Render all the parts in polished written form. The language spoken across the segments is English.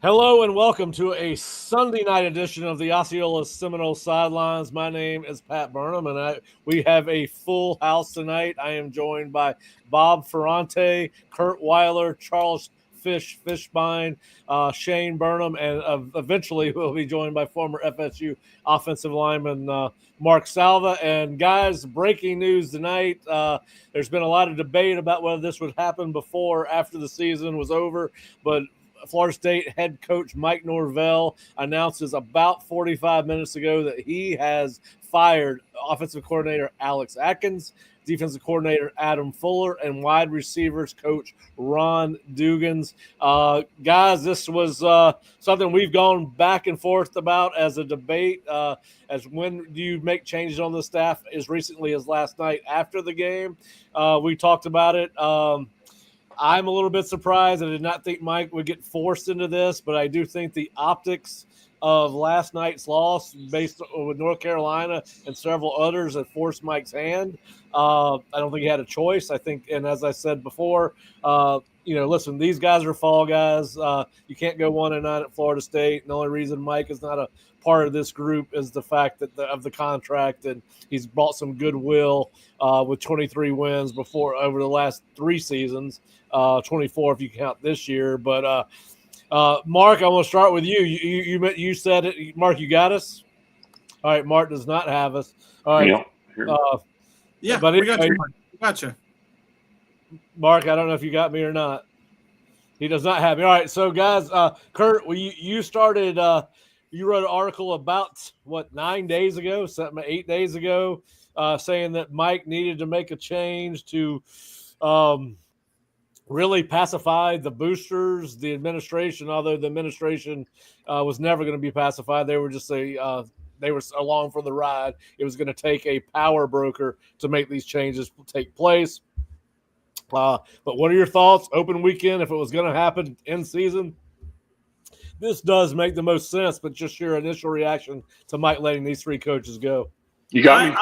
Hello and welcome to a Sunday night edition of the Osceola Seminole Sidelines. My name is Pat Burnham, and we have a full house tonight. I am joined by Bob Ferrante, Kurt Weiler, Charles Fishbein, Shane Burnham, and eventually we'll be joined by former FSU offensive lineman Mark Salva. And guys, breaking news tonight. There's been a lot of debate about whether this would happen before or after the season was over, but Florida State head coach Mike Norvell announces about 45 minutes ago that he has fired offensive coordinator Alex Atkins, defensive coordinator Adam Fuller, and wide receivers coach Ron Dugans. Guys, this was something we've gone back and forth about as a debate. As when do you make changes on the staff as recently as last night after the game? We talked about it. I'm a little bit surprised. I did not think Mike would get forced into this, but I do think the optics of last night's loss based with North Carolina and several others that forced Mike's hand. I don't think he had a choice. I think, and as I said before, listen, these guys are fall guys. You can't go 1-9 at Florida State. And the only reason Mike is not a part of this group is the fact that of the contract, and he's brought some goodwill with 23 wins over the last 3 seasons, 24 if you count this year. But Mark, I want to start with you. You said it, Mark. You got us. All right, Mark does not have us. All right. Yeah, but we got you. Gotcha. Mark, I don't know if you got me or not. He does not have me. All right, so guys, Kurt, you started. You wrote an article about 9 days ago, 8 days ago, saying that Mike needed to make a change to really pacify the boosters, the administration. Although the administration was never going to be pacified, they were just they were along for the ride. It was going to take a power broker to make these changes take place. But what are your thoughts? Open weekend, if it was going to happen in season, this does make the most sense. But just your initial reaction to Mike letting these 3 coaches go. You got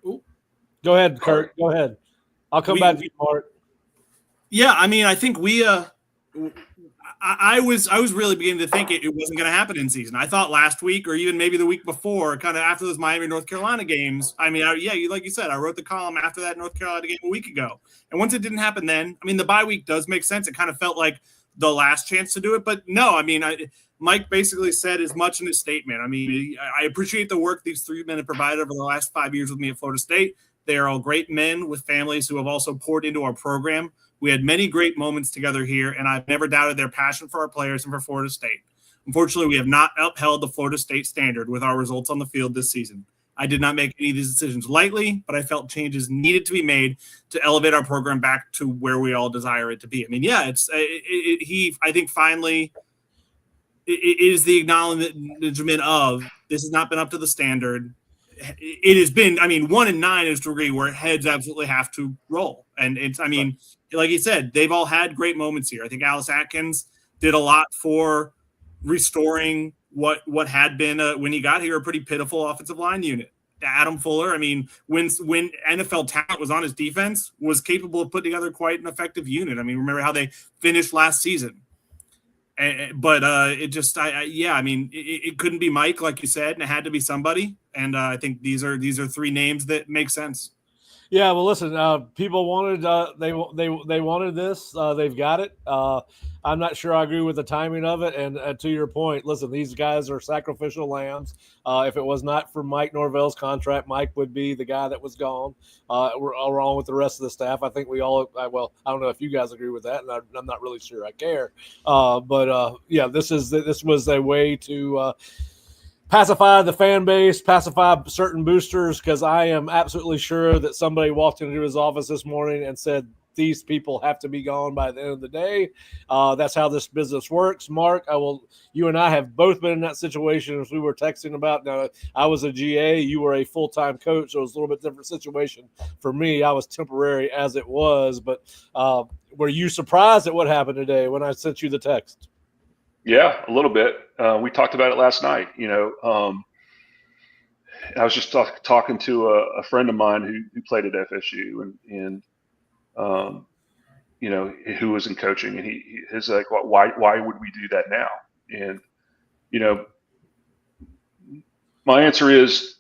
me. Go ahead, Kurt. Go ahead. I'll come back to you, Mark. Yeah, I mean, I think I was really beginning to think it wasn't going to happen in season. I thought last week or even maybe the week before, kind of after those Miami North Carolina games. I mean, like you said, I wrote the column after that North Carolina game a week ago. And once it didn't happen then, I mean, the bye week does make sense. It kind of felt like the last chance to do it. But no, I mean, Mike basically said as much in his statement. I mean, I appreciate the work these 3 men have provided over the last 5 years with me at Florida State. They are all great men with families who have also poured into our program. We had many great moments together here, and I've never doubted their passion for our players and for Florida State. Unfortunately, we have not upheld the Florida State standard with our results on the field this season. I did not make any of these decisions lightly, but I felt changes needed to be made to elevate our program back to where we all desire it to be. I mean, yeah, I think finally it is the acknowledgement of this has not been up to the standard. It has been, 1-9 is to a degree where heads absolutely have to roll. And like you said, they've all had great moments here. I think Alex Atkins did a lot for restoring what had been, when he got here, a pretty pitiful offensive line unit. Adam Fuller, when NFL talent was on his defense, was capable of putting together quite an effective unit. Remember how they finished last season. But it couldn't be Mike, like you said, and it had to be somebody. And I think these are 3 names that make sense. Yeah, well, listen, people wanted they wanted this. They've got it. I'm not sure I agree with the timing of it. And to your point, listen, these guys are sacrificial lambs. If it was not for Mike Norvell's contract, Mike would be the guy that was gone, along with the rest of the staff. I think we all I don't know if you guys agree with that, and I'm not really sure I care. But this was a way to pacify the fan base, pacify certain boosters, because I am absolutely sure that somebody walked into his office this morning and said, these people have to be gone by the end of the day. That's how this business works. Mark, you and I have both been in that situation as we were texting about. Now, I was a GA, you were a full-time coach, so it was a little bit different situation for me. I was temporary as it was, but were you surprised at what happened today when I sent you the text? Yeah, a little bit. We talked about it last night. I was just talking to a friend of mine who played at FSU and who was in coaching, and he's like, why would we do that now? And my answer is,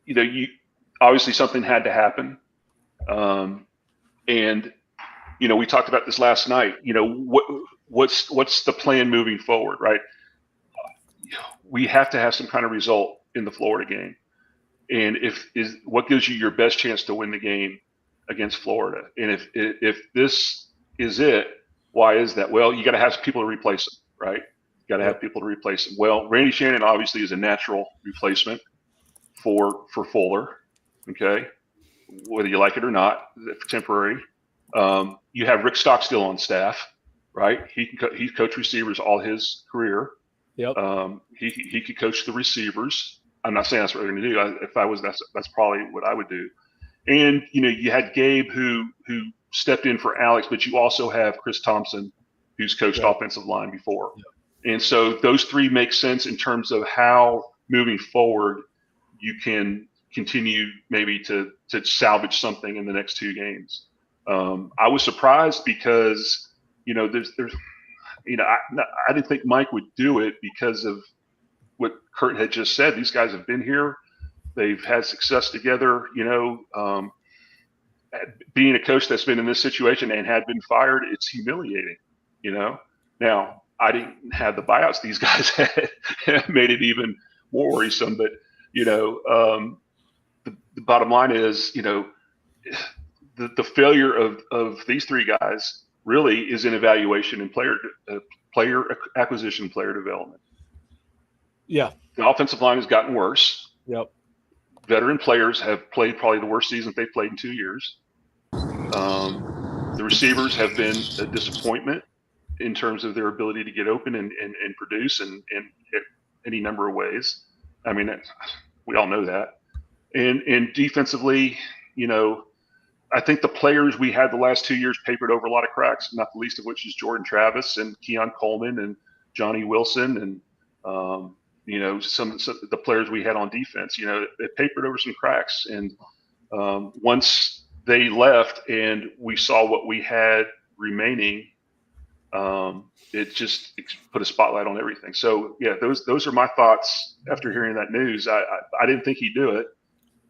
you obviously something had to happen, and we talked about this last night. What's the plan moving forward, right? We have to have some kind of result in the Florida game, and what gives you your best chance to win the game against Florida. And if this is it, why is that? Well, you got to have people to replace them, right? You got to have people to replace them. Well, Randy Shannon obviously is a natural replacement for Fuller, okay? Whether you like it or not, temporary. You have Rick Stockstill on staff, right? He's coached receivers all his career. Yep. He could coach the receivers. I'm not saying that's what they're going to do. If I was, that's probably what I would do. And you had Gabe who stepped in for Alex, but you also have Chris Thompson, who's coached offensive line before. Yep. And so those three make sense in terms of how moving forward you can continue maybe to salvage something in the next two games. I was surprised because there's I didn't think Mike would do it because of what Kurt had just said. These guys have been here. They've had success together, being a coach that's been in this situation and had been fired, it's humiliating, Now, I didn't have the buyouts these guys had. Made it even more worrisome. But, the bottom line is, the failure of these three guys really is in evaluation and player acquisition, player development. Yeah. The offensive line has gotten worse. Yep. Veteran players have played probably the worst season they've played in 2 years. The receivers have been a disappointment in terms of their ability to get open and produce in any number of ways. I mean, we all know that. And defensively, I think the players we had the last 2 years papered over a lot of cracks, not the least of which is Jordan Travis and Keon Coleman and Johnny Wilson and some of the players we had on defense. It papered over some cracks. And once they left and we saw what we had remaining, it just put a spotlight on everything. So yeah, those are my thoughts after hearing that news. I didn't think he'd do it,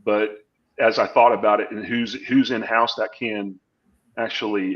but as I thought about it and who's in house that can actually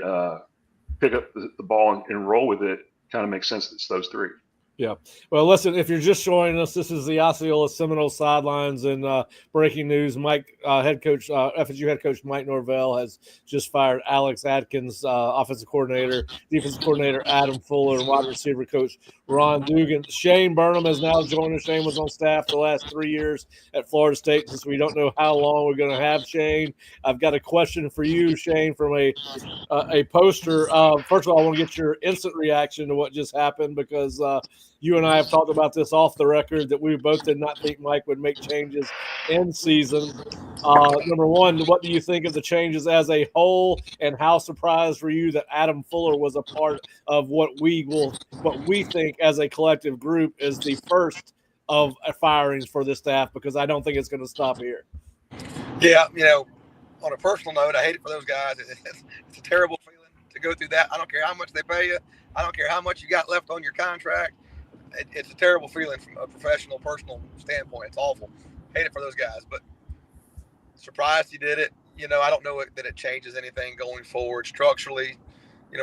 pick up the ball and roll with it, kind of makes sense. It's those three. Yeah. Well, listen, if you're just joining us, this is the Osceola Seminole Sidelines, and breaking news, FSU head coach Mike Norvell has just fired Alex Atkins, offensive coordinator, defensive coordinator Adam Fuller, and wide receiver coach Ron Dugans. Shane Burnham has now joined us. Shane was on staff the last 3 years at Florida State. Since we don't know how long we're going to have Shane, I've got a question for you, Shane, from a poster. First of all, I want to get your instant reaction to what just happened, because you and I have talked about this off the record that we both did not think Mike would make changes in season. Number one, what do you think of the changes as a whole, and how surprised were you that Adam Fuller was a part of what we think as a collective group is the first of firings for this staff? Because I don't think it's going to stop here. Yeah, on a personal note, I hate it for those guys. It's a terrible feeling to go through that. I don't care how much they pay you. I don't care how much you got left on your contract. It's a terrible feeling from a professional, personal standpoint. It's awful. Hate it for those guys, but surprised he did it. I don't know that it changes anything going forward structurally.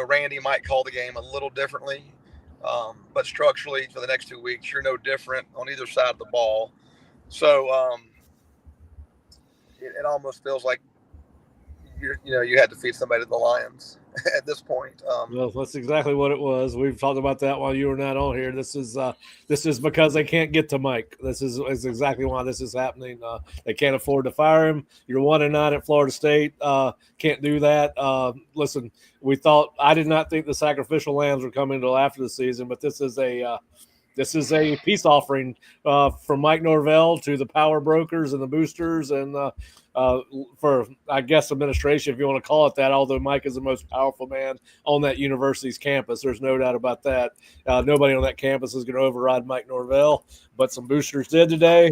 Randy might call the game a little differently, but structurally for the next 2 weeks, you're no different on either side of the ball. So it almost feels like you had to feed somebody to the lions at this point. Well, that's exactly what it was. We've talked about that while you were not on here. This is because they can't get to Mike. This is exactly why this is happening. They can't afford to fire him. You're 1-9 at Florida State. Can't do that. Listen, I did not think the sacrificial lambs were coming until after the season, but this is a peace offering from Mike Norvell to the power brokers and the boosters and for, I guess, administration, if you want to call it that, although Mike is the most powerful man on that university's campus. There's no doubt about that. Nobody on that campus is going to override Mike Norvell, but some boosters did today.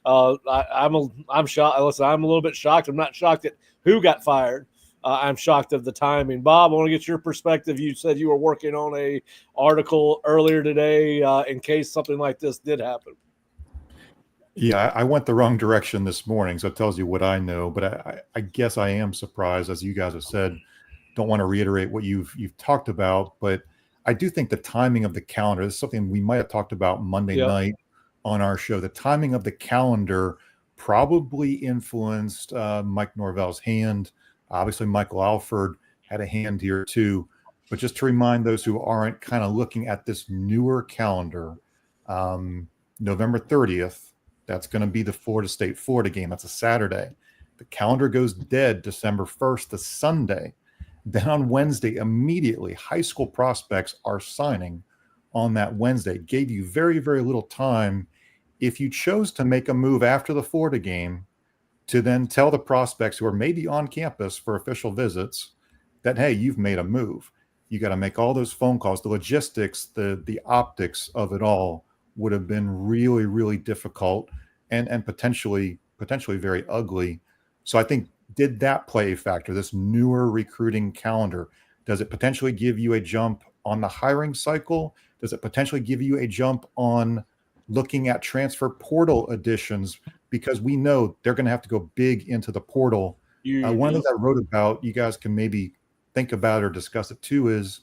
I'm shocked. Listen, I'm a little bit shocked. I'm not shocked at who got fired. I'm shocked of the timing. Bob, I want to get your perspective. You said you were working on a article earlier today in case something like this did happen. Yeah, I went the wrong direction this morning, so it tells you what I know. But I guess I am surprised, as you guys have said. Don't want to reiterate what you've talked about, but I do think the timing of the calendar is something we might have talked about Monday night on our show. The timing of the calendar probably influenced Mike Norvell's hand. Obviously, Michael Alford had a hand here too. But just to remind those who aren't kind of looking at this newer calendar, November 30th, that's going to be the Florida State-Florida game. That's a Saturday. The calendar goes dead December 1st, the Sunday. Then on Wednesday, immediately, high school prospects are signing on that Wednesday. It gave you very, very little time, if you chose to make a move after the Florida game, to then tell the prospects who are maybe on campus for official visits that, hey, you've made a move. You got to make all those phone calls. The logistics, the optics of it all would have been really, really difficult and potentially very ugly. So I think, did that play a factor, this newer recruiting calendar? Does it potentially give you a jump on the hiring cycle? Does it potentially give you a jump on looking at transfer portal additions? Because we know they're going to have to go big into the portal. One of the things I wrote about, you guys can maybe think about or discuss it too, is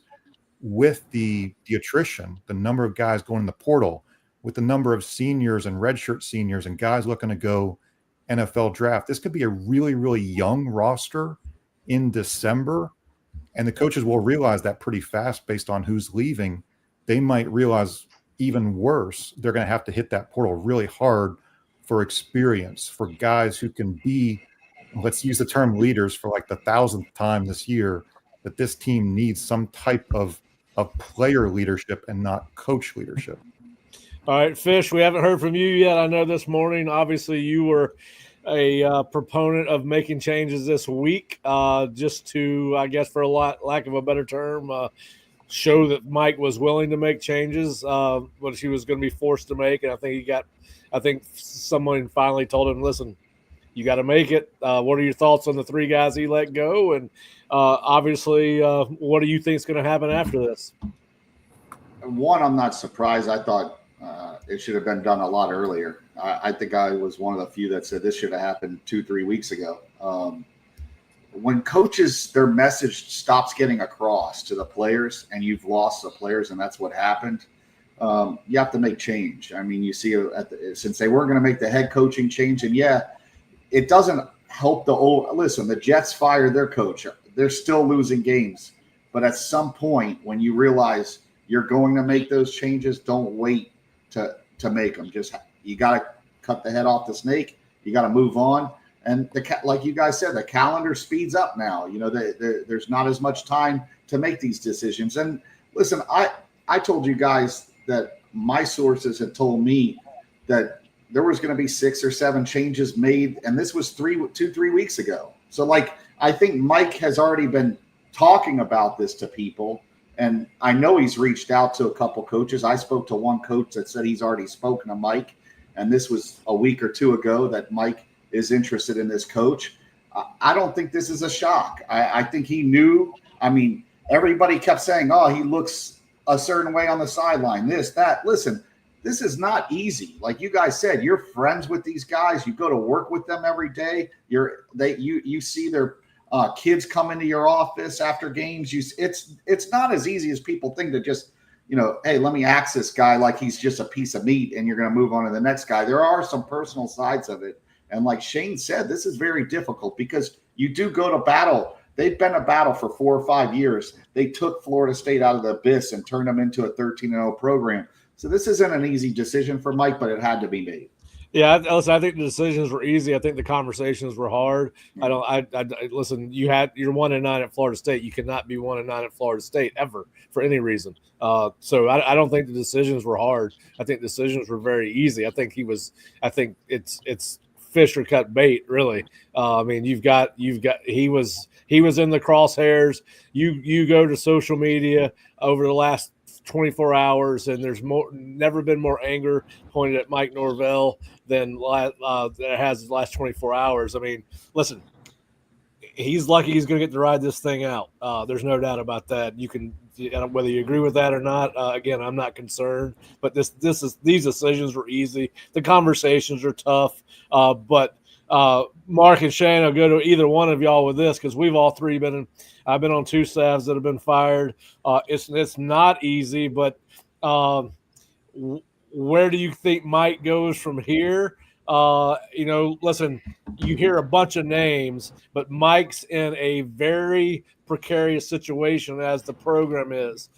with the attrition, the number of guys going in the portal, with the number of seniors and redshirt seniors and guys looking to go NFL draft, this could be a really, really young roster in December. And the coaches will realize that pretty fast based on who's leaving. They might realize even worse, they're going to have to hit that portal really hard for experience, for guys who can be, let's use the term leaders for like the 1,000th time this year, that this team needs some type of player leadership and not coach leadership. All right, Fish, we haven't heard from you yet. I know this morning, obviously, you were a proponent of making changes this week just to, I guess, for lack of a better term, show that Mike was willing to make changes, but he was going to be forced to make. And I think someone finally told him, listen, you got to make it. What are your thoughts on the 3 guys he let go? And obviously, what do you think is going to happen after this? One, I'm not surprised. I thought it should have been done a lot earlier. I think I was one of the few that said this should have happened 2-3 weeks ago. When coaches, their message stops getting across to the players and you've lost the players, and that's what happened, you have to make change. I mean, you see since they weren't going to make the head coaching change, and it doesn't help listen, the Jets fired their coach. They're still losing games. But at some point, when you realize you're going to make those changes, don't wait to make them. You got to cut the head off the snake. You got to move on. And like you guys said, the calendar speeds up now. You know, there's not as much time to make these decisions. And listen, I told you guys that my sources had told me that there was going to be 6 or 7 changes made, and this was 2-3 weeks ago. So, like, I think Mike has already been talking about this to people. And I know he's reached out to a couple coaches. I spoke to one coach that said he's already spoken to Mike, and this was a week or 2 ago that Mike is interested in this coach. I don't think this is a shock. I think he knew. I mean, everybody kept saying, oh, he looks a certain way on the sideline, this, that. Listen, this is not easy. Like you guys said, you're friends with these guys. You go to work with them every day. You see their kids come into your office after games. It's not as easy as people think to just, hey, let me axe this guy like he's just a piece of meat and you're going to move on to the next guy. There are some personal sides of it And like Shane said, this is very difficult because you do go to battle. They've been a battle for 4 or 5 years. They took Florida State out of the abyss and turned them into a 13-0 program. So this isn't an easy decision for Mike, but it had to be made. Yeah, listen, I think the decisions were easy. I think the conversations were hard. Listen, you're 1-9 at Florida State. You cannot be 1-9 at Florida State ever for any reason. So I don't think the decisions were hard. I think decisions were very easy. I think it's fish or cut bait, really. I mean, he was in the crosshairs. You go to social media over the last 24 hours, and there's never been more anger pointed at Mike Norvell than there has the last 24 hours. I mean, listen, he's lucky he's going to get to ride this thing out. There's no doubt about that. You can, whether you agree with that or not, again, I'm not concerned. But these decisions were easy. The conversations are tough. But Mark and Shane, I'll go to either one of y'all with this because we've all three I've been on 2 staffs that have been fired. It's not easy, but where do you think Mike goes from here? Listen, you hear a bunch of names, but Mike's in a very precarious situation as the program is.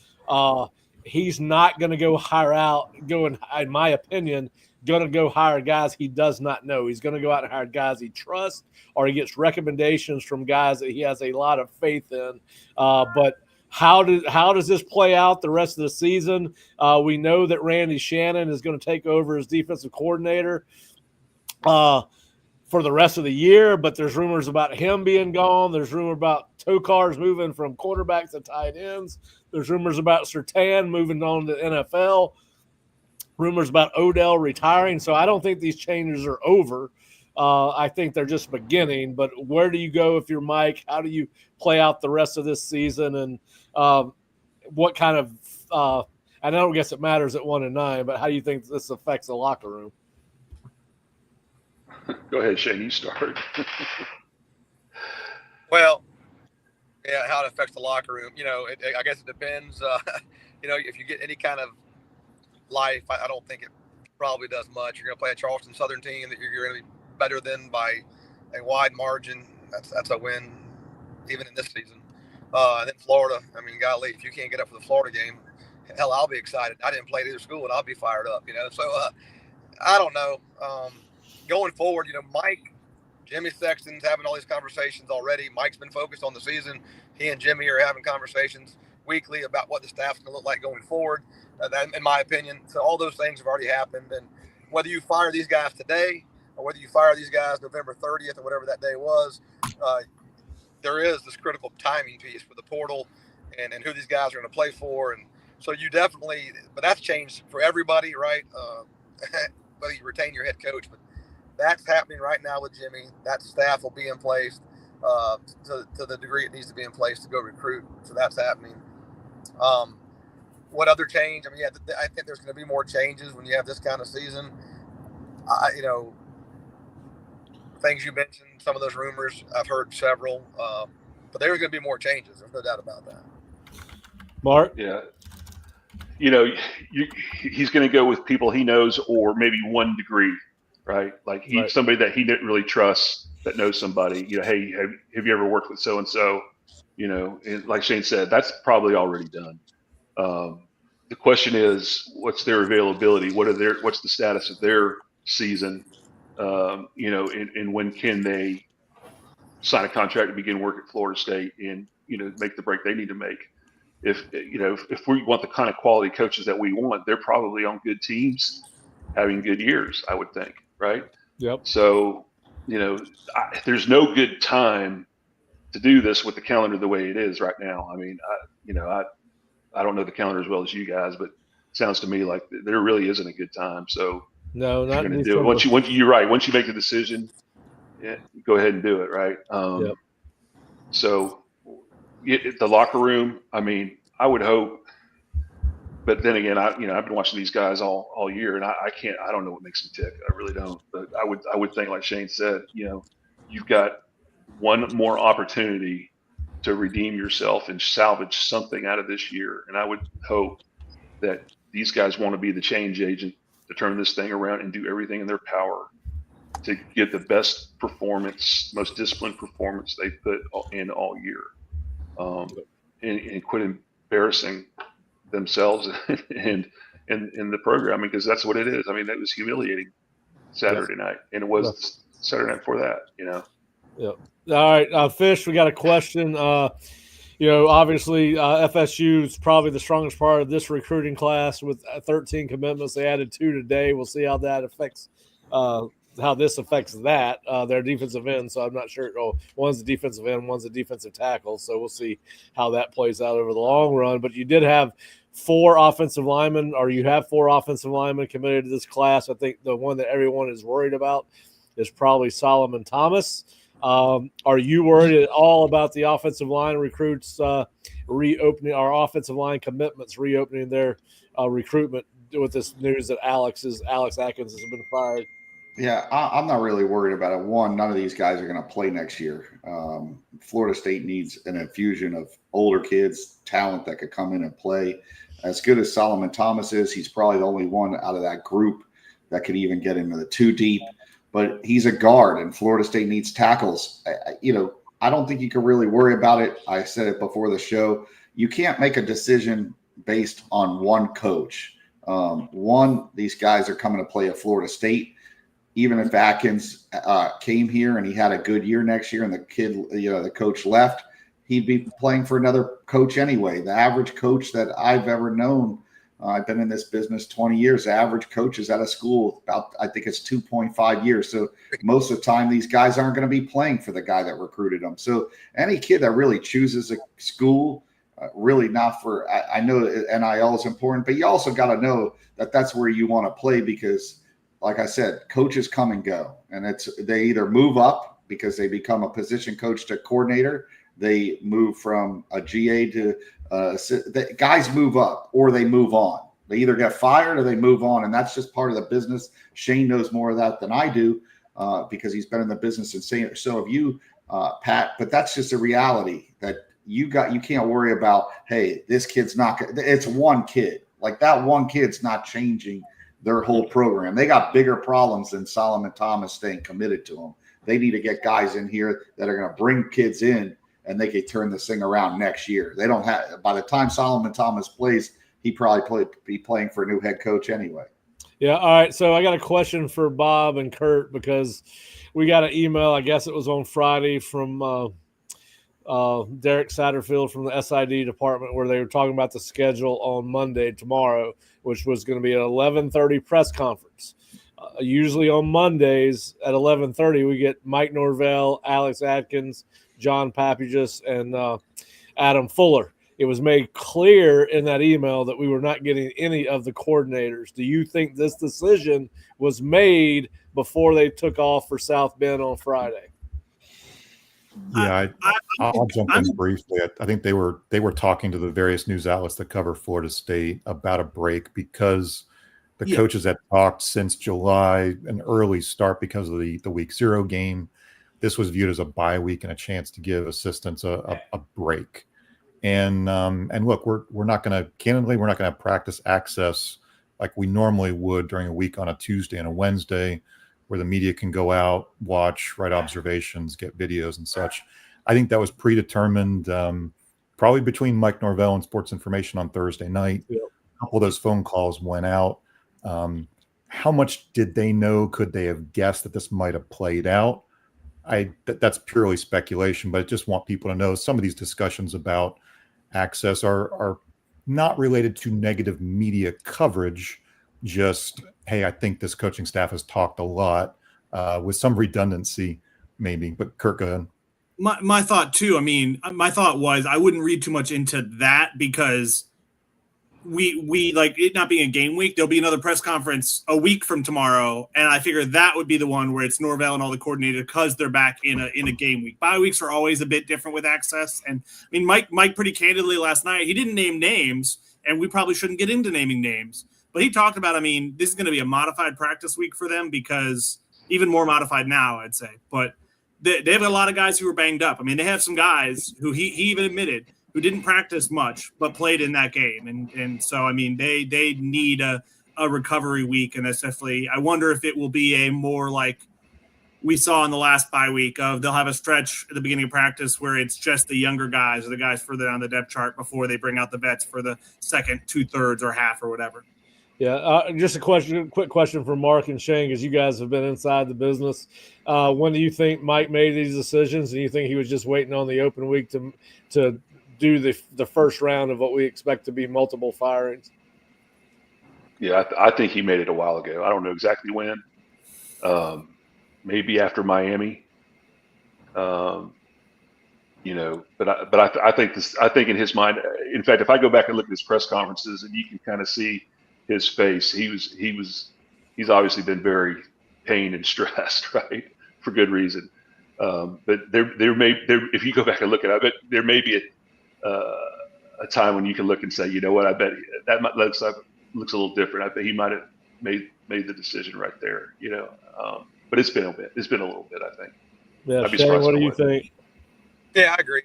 He's not going to go in my opinion, going to go hire guys he does not know. He's going to go out and hire guys he trusts, or he gets recommendations from guys that he has a lot of faith in. But how does this play out the rest of the season? We know that Randy Shannon is going to take over as defensive coordinator for the rest of the year, but there's rumors about him being gone. There's rumor about Tokar's moving from quarterbacks to tight ends. There's rumors about Surtain moving on to the NFL. Rumors about Odell retiring. So I don't think these changes are over. I think they're just beginning. But where do you go if you're Mike? How do you play out the rest of this season? And what kind of I don't guess it matters at 1-9, but how do you think this affects the locker room? Go ahead, Shane. You start. Well, yeah, how it affects the locker room. I guess it depends. If you get any kind of life, I don't think it probably does much. You're going to play a Charleston Southern team that you're going to be better than by a wide margin. That's a win, even in this season. And then Florida. I mean, golly, if you can't get up for the Florida game, hell, I'll be excited. I didn't play at either school, and I'll be fired up. So I don't know. Going forward, Mike, Jimmy Sexton's having all these conversations already. Mike's been focused on the season. He and Jimmy are having conversations weekly about what the staff's going to look like going forward, in my opinion. So all those things have already happened. And whether you fire these guys today or whether you fire these guys November 30th or whatever that day was, there is this critical timing piece for the portal and who these guys are going to play for. And so you definitely – but that's changed for everybody, right? Whether you retain your head coach. But that's happening right now with Jimmy. That staff will be in place to the degree it needs to be in place to go recruit. So that's happening. What other change? I mean, yeah, I think there's going to be more changes when you have this kind of season. Things you mentioned, some of those rumors, I've heard several, but there's going to be more changes. There's no doubt about that. Mark? Yeah. He's going to go with people he knows, or maybe 1 degree, right? Like somebody that he didn't really trust that knows somebody. Hey, have you ever worked with so-and-so? And like Shane said, that's probably already done. The question is, what's their availability? What's the status of their season? And when can they sign a contract to begin work at Florida State and, make the break they need to make? If we want the kind of quality coaches that we want, they're probably on good teams having good years, I would think. Right. Yep. So, there's no good time to do this with the calendar the way it is right now. I mean, I don't know the calendar as well as you guys, but it sounds to me like there really isn't a good time. So no, not going to do it. You're right. Once you make the decision, go ahead and do it. Right. Yep. So the locker room, I mean, I would hope, but then again, I've been watching these guys all year, and I don't know what makes them tick. I really don't. But I would think, like Shane said, you've got one more opportunity to redeem yourself and salvage something out of this year. And I would hope that these guys want to be the change agent to turn this thing around and do everything in their power to get the best performance, most disciplined performance they put in all year, and quit embarrassing themselves and the programming, because that's what it is. I mean, that was humiliating Saturday night, and it was Saturday night before that. Yeah. All right, Fish, we got a question. Obviously, FSU is probably the strongest part of this recruiting class with 13 commitments. They added 2 today. We'll see how that affects how this affects that. Their defensive end. So I'm not sure. One's a defensive end, one's a defensive tackle. So we'll see how that plays out over the long run. But you did have 4 offensive linemen, or you have 4 offensive linemen committed to this class. I think the one that everyone is worried about is probably Solomon Thomas. Are you worried at all about the offensive line recruits reopening, our offensive line commitments reopening their recruitment with this news that Alex Atkins has been fired? Yeah, I'm not really worried about it. One, none of these guys are going to play next year. Florida State needs an infusion of older kids, talent that could come in and play. As good as Solomon Thomas is, he's probably the only one out of that group that could even get into the 2 deep. But he's a guard, and Florida State needs tackles. I don't think you can really worry about it. I said it before the show. You can't make a decision based on one coach. These guys are coming to play at Florida State. Even if Atkins came here and he had a good year next year and the coach left, he'd be playing for another coach anyway. The average coach that I've ever known, I've been in this business 20 years. The average coach is out of school about, I think it's 2.5 years. So most of the time, these guys aren't going to be playing for the guy that recruited them. So any kid that really chooses a school, really not for, I know NIL is important, but you also got to know that that's where you want to play, because like I said, coaches come and go, and they either move up because they become a position coach to coordinator. They move from a GA to the guys move up, or they move on. They either get fired or they move on, and that's just part of the business. Shane knows more of that than I do because he's been in the business and so have you, Pat. But that's just a reality that you can't worry about. Hey, this kid's not. It's one kid. Like that one kid's not changing their whole program. They got bigger problems than Solomon Thomas staying committed to them. They need to get guys in here that are going to bring kids in, and they could turn this thing around next year. They don't have. By the time Solomon Thomas plays, he probably be playing for a new head coach anyway. Yeah. All right. So I got a question for Bob and Kurt, because we got an email, I guess it was on Friday, from Derek Satterfield from the SID department, where they were talking about the schedule on Monday, tomorrow, which was going to be an 11:30 press conference. Usually on Mondays at 11:30, we get Mike Norvell, Alex Atkins, John Pappagus, and Adam Fuller. It was made clear in that email that we were not getting any of the coordinators. Do you think this decision was made before they took off for South Bend on Friday? Yeah, I'll jump in briefly. I think they were talking to the various news outlets that cover Florida State about a break, because the coaches had talked since July, an early start because of the week 0 game. This was viewed as a bye week and a chance to give assistants a break. And look, we're not going to practice access like we normally would during a week on a Tuesday and a Wednesday, where the media can go out, watch, write observations, get videos and such. I think that was predetermined, probably between Mike Norvell and Sports Information on Thursday night. Yep. A couple of those phone calls went out. How much did they know? Could they have guessed that this might have played out? That's purely speculation, but I just want people to know some of these discussions about access are not related to negative media coverage. Just, hey, I think this coaching staff has talked a lot with some redundancy, maybe. But Kirk, go ahead. My thought too. I mean, my thought was I wouldn't read too much into that, because we like it not being a game week. There'll be another press conference a week from tomorrow, and I figured that would be the one where it's Norvell and all the coordinators, because they're back in a game week. Bye weeks are always a bit different with access, and I mean, Mike pretty candidly last night, he didn't name names, and we probably shouldn't get into naming names. But he talked about, I mean, this is going to be a modified practice week for them, because even more modified now, I'd say. But they have a lot of guys who are banged up. I mean, they have some guys who he even admitted who didn't practice much but played in that game. And so, I mean, they need a recovery week. And that's definitely – I wonder if it will be a more like we saw in the last bye week of they'll have a stretch at the beginning of practice where it's just the younger guys or the guys further down the depth chart before they bring out the vets for the second 2/3 or half or whatever. Yeah, just a quick question for Mark and Shane, because you guys have been inside the business. When do you think Mike made these decisions? And you think he was just waiting on the open week to do the first round of what we expect to be multiple firings? Yeah, I think he made it a while ago. I don't know exactly when. Maybe after Miami. But I think this. I think in his mind. In fact, if I go back and look at his press conferences, and you can kind of see his face, he's obviously been very pained and stressed, right, for good reason. But if you go back and look at it, I bet there may be a time when you can look and say, you know what, I bet that looks a little different. I bet he might have made the decision right there, But it's been a bit. It's been a little bit, I think. Yeah, Shane, what do you think? Yeah, I agree.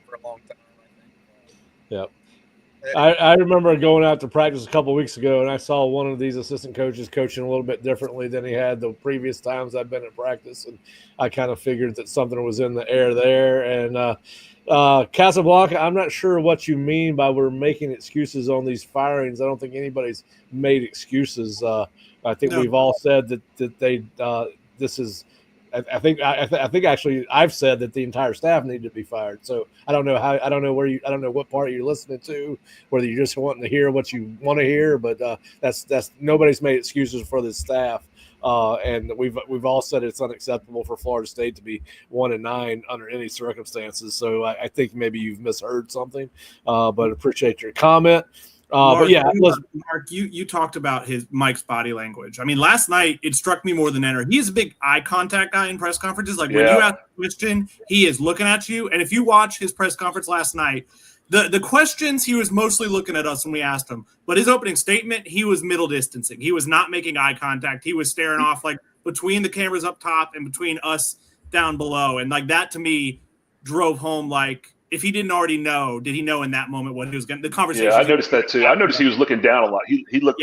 For a long time, I think. Yep. I remember going out to practice a couple of weeks ago, and I saw one of these assistant coaches coaching a little bit differently than he had the previous times I've been at practice, and I kind of figured that something was in the air there. And Casablanca, I'm not sure what you mean by we're making excuses on these firings. I don't think anybody's made excuses. I think we've all said that they this is. I think actually I've said that the entire staff needed to be fired. So I don't know what part you're listening to, whether you're just wanting to hear what you want to hear, but that's nobody's made excuses for the staff. And we've all said it's unacceptable for Florida State to be 1-9 under any circumstances. So I think maybe you've misheard something, but appreciate your comment. Mark, but yeah, Mark, you talked about Mike's body language. I mean, last night it struck me more than ever. He's a big eye contact guy in press conferences. Like when you ask a question, he is looking at you. And if you watch his press conference last night, the questions, he was mostly looking at us when we asked him. But his opening statement, he was middle distancing. He was not making eye contact. He was staring off like between the cameras up top and between us down below. And like that to me drove home like, if he didn't already know, did he know in that moment what he was going to – the conversation? Yeah, I noticed that too. I noticed he was looking down a lot. He looked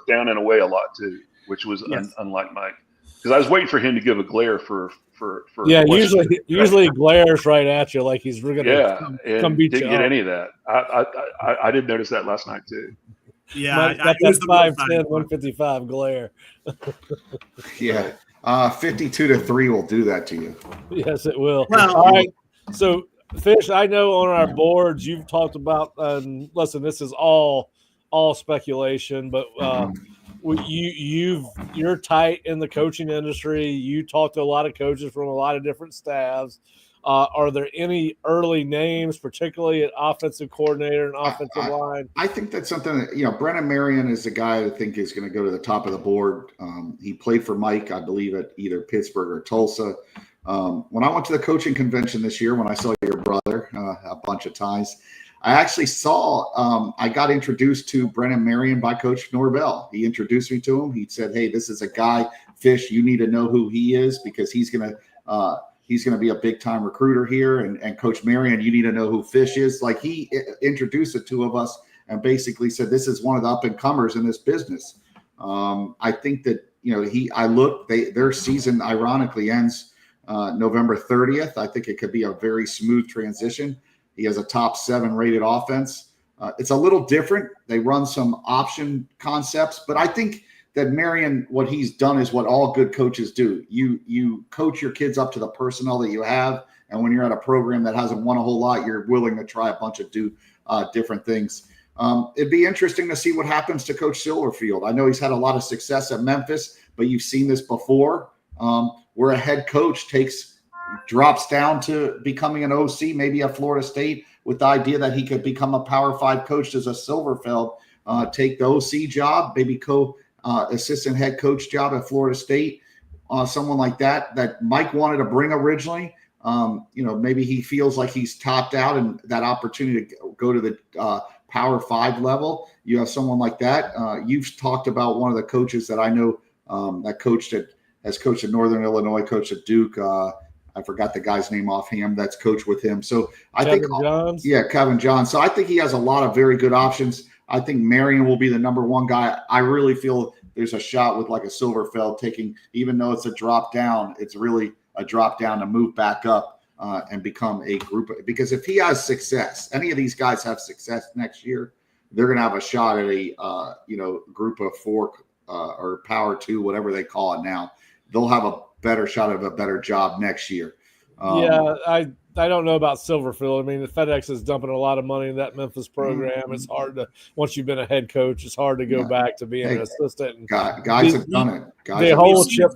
down and away a lot too, which was unlike Mike. Because I was waiting for him to give a glare for yeah, usually he glares right at you like he's going to come beat you. Didn't get any of that. I did notice that last night too. Yeah, got that 5'10", 155 glare. Yeah, 52-3 will do that to you. Yes, it will. Well, all right, so – Fish, I know on our boards you've talked about. Listen, this is all speculation, but you're tight in the coaching industry. You talk to a lot of coaches from a lot of different staffs. Are there any early names, particularly at offensive coordinator and offensive line? I think that's something that Brennan Marion is the guy I think is going to go to the top of the board. He played for Mike, I believe, at either Pittsburgh or Tulsa. When I went to the coaching convention this year, when I saw your brother a bunch of times, I actually saw I got introduced to Brennan Marion by Coach Norvell. He introduced me to him. He said, "Hey, this is a guy, Fish. You need to know who he is because he's gonna be a big time recruiter here. And Coach Marion, you need to know who Fish is." Like he introduced the two of us and basically said, "This is one of the up and comers in this business." I think that their season ironically ends November 30th. I think it could be a very smooth transition. He has a top 7 rated offense. It's a little different. They run some option concepts, but I think that Marion, what he's done is what all good coaches do. You coach your kids up to the personnel that you have. And when you're at a program that hasn't won a whole lot, you're willing to try a bunch of different things. It'd be interesting to see what happens to Coach Silverfield. I know he's had a lot of success at Memphis, but you've seen this before. Where a head coach drops down to becoming an OC, maybe at Florida State, with the idea that he could become a Power 5 coach as a Silverfield, take the OC job, maybe assistant head coach job at Florida State, someone like that Mike wanted to bring originally. Maybe he feels like he's topped out and that opportunity to go to the Power 5 level. You have someone like that. You've talked about one of the coaches that I know that has coached at Northern Illinois, coached at Duke. I forgot the guy's name offhand. That's coached with him. So Kevin Johns. Yeah, Kevin Johns. So I think he has a lot of very good options. I think Marion will be the number one guy. I really feel there's a shot with like a Silverfeld taking, even though it's a drop down, it's really a drop down to move back up and become a group. Because if he has success, any of these guys have success next year, they're going to have a shot at a group of 4 or power 2, whatever they call it now. They'll have a better shot at a better job next year. I don't know about Silverfield. I mean, the FedEx is dumping a lot of money in that Memphis program. It's hard to, once you've been a head coach, it's hard to go back to being an assistant. And guys have done it. The whole Chip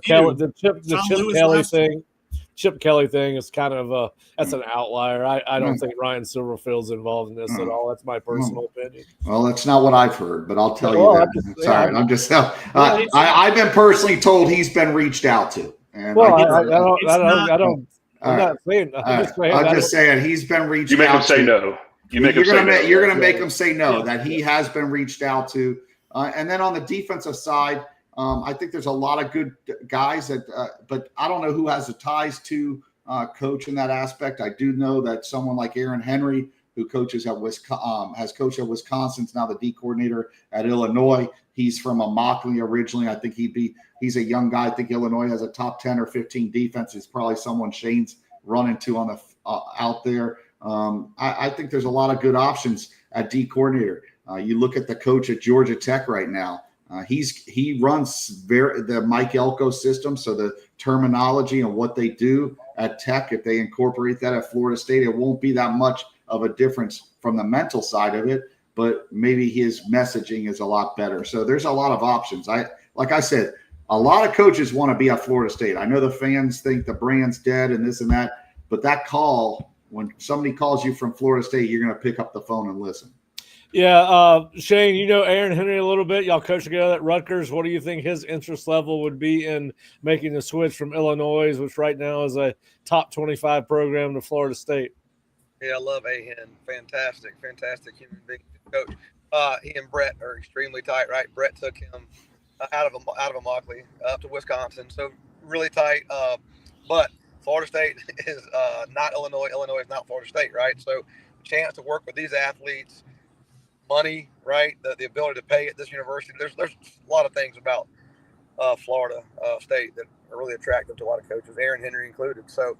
Kelly thing is kind of that's an outlier. I don't think Ryan Silverfield's involved in this at all. That's my personal opinion. Well, that's not what I've heard, but I'll tell you that. I've been personally told he's been reached out to. And I'm just saying he's been reached out to. You make him say no. You're going to make him say no, that he has been reached out to. And then on the defensive side, I think there's a lot of good guys but I don't know who has the ties to coach in that aspect. I do know that someone like Aaron Henry, who coaches at has coached at Wisconsin, is now the D coordinator at Illinois. He's from Immokalee originally. I think he's a young guy. I think Illinois has a top 10 or 15 defense. It's probably someone Shane's run into on the out there. I think there's a lot of good options at D coordinator. You look at the coach at Georgia Tech right now. He runs the Mike Elko system, so the terminology and what they do at Tech, if they incorporate that at Florida State, it won't be that much of a difference from the mental side of it, but maybe his messaging is a lot better. So there's a lot of options. Like I said, a lot of coaches want to be at Florida State. I know the fans think the brand's dead and this and that, but that call, when somebody calls you from Florida State, you're going to pick up the phone and listen. Yeah, Shane, you know Aaron Henry a little bit. Y'all coach together at Rutgers. What do you think his interest level would be in making the switch from Illinois, which right now is a top 25 program, to Florida State? Yeah, I love Ahen. Fantastic human being coach. He and Brett are extremely tight, right? Brett took him out of Immokalee up to Wisconsin, so really tight. But Florida State is not Illinois. Illinois is not Florida State, right? So chance to work with these athletes, money, right? The ability to pay at this university. There's a lot of things about Florida State that are really attractive to a lot of coaches, Aaron Henry included. So,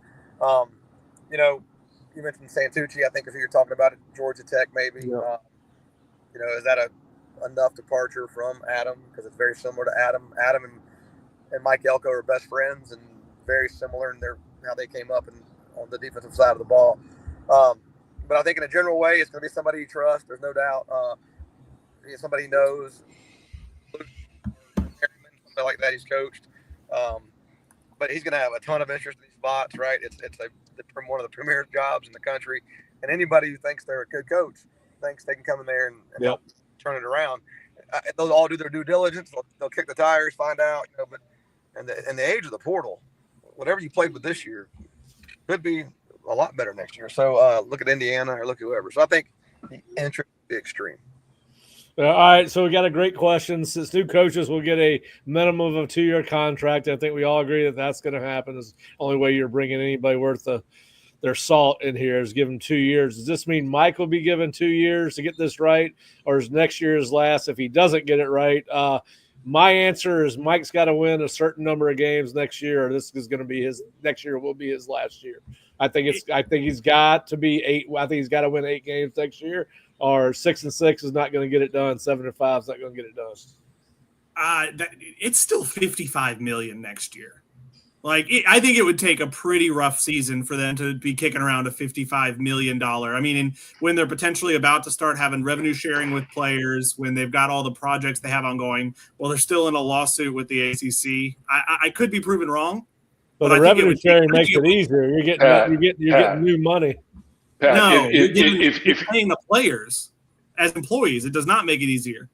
you mentioned Santucci, I think, is who you're talking about at Georgia Tech, maybe. Yeah. Is that enough departure from Adam? Because it's very similar to Adam. Adam and Mike Elko are best friends and very similar in how they came up on the defensive side of the ball. But I think in a general way, it's going to be somebody you trust. There's no doubt. Somebody he knows. Something like that he's coached. But he's going to have a ton of interest in these spots, right? It's one of the premier jobs in the country. And anybody who thinks they're a good coach thinks they can come in there and help turn it around. They'll all do their due diligence. They'll kick the tires, find out. But and the age of the portal, whatever you played with this year, could be a lot better next year. So look at Indiana or look at whoever. So I think the interest is extreme. All right, so we got a great question. Since new coaches will get a minimum of a 2-year contract, I think we all agree that that's going to happen. It's the only way you're bringing anybody worth their salt in here is give them 2 years. Does this mean Mike will be given 2 years to get this right, or is next year his last if he doesn't get it right? My answer is Mike's got to win a certain number of games next year, or this is going to be next year will be his last year. I think he's got to be 8. I think he's got to win 8 games next year, or 6-6 is not going to get it done. 7-5 is not going to get it done. It's still $55 million next year. I think it would take a pretty rough season for them to be kicking around a $55 million. I mean, when they're potentially about to start having revenue sharing with players, when they've got all the projects they have ongoing, they're still in a lawsuit with the ACC. I could be proven wrong. But the revenue sharing makes it easier. You're getting new money. No, you're paying the players as employees. It does not make it easier.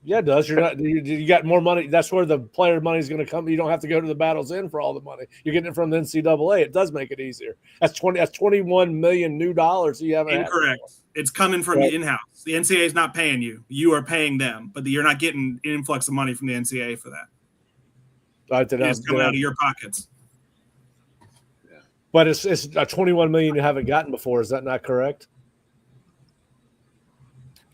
Yeah, it does. You got more money. That's where the player money is going to come. You don't have to go to the Battles Inn for all the money. You're getting it from the NCAA. It does make it easier. That's $21 million new dollars you haven't. Incorrect. It's coming from the in-house. The NCAA is not paying you. You are paying them, but you're not getting an influx of money from the NCAA for that. It's coming out of your pockets. Yeah. But it's a $21 million you haven't gotten before. Is that not correct?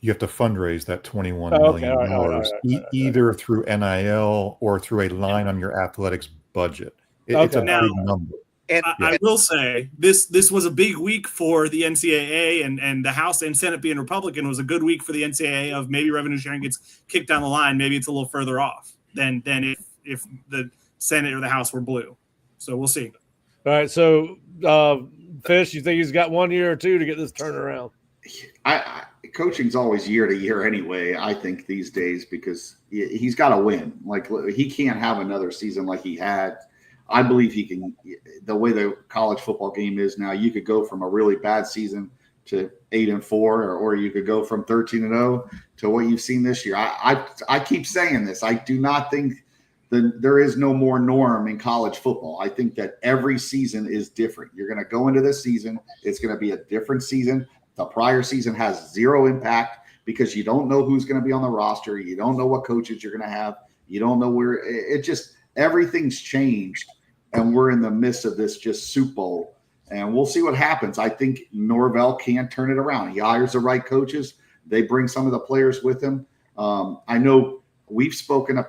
you have to fundraise that $21 Oh, okay. million All right. either through NIL or through a line on your athletics budget. It's a Okay. Now, big number. And I will say this was a big week for the NCAA, and the House and Senate being Republican was a good week for the NCAA of maybe revenue sharing gets kicked down the line. Maybe it's a little further off than if the Senate or the House were blue. So we'll see. All right. So, Fish, you think he's got 1 year or two to get this turned around? Coaching's always year to year anyway, I think, these days, because he's got to win. Like, he can't have another season like he had. I believe he can. The way the college football game is now, you could go from a really bad season to 8-4, or you could go from 13-0 to what you've seen this year. I keep saying this. I do not think that there is no more norm in college football. I think that every season is different. You're going to go into this season. It's going to be a different season. The prior season has zero impact because you don't know who's going to be on the roster. You don't know what coaches you're going to have. You don't know where it just everything's changed. And we're in the midst of this just soup bowl, and we'll see what happens. I think Norvell can turn it around. He hires the right coaches. They bring some of the players with him. I know we've spoken to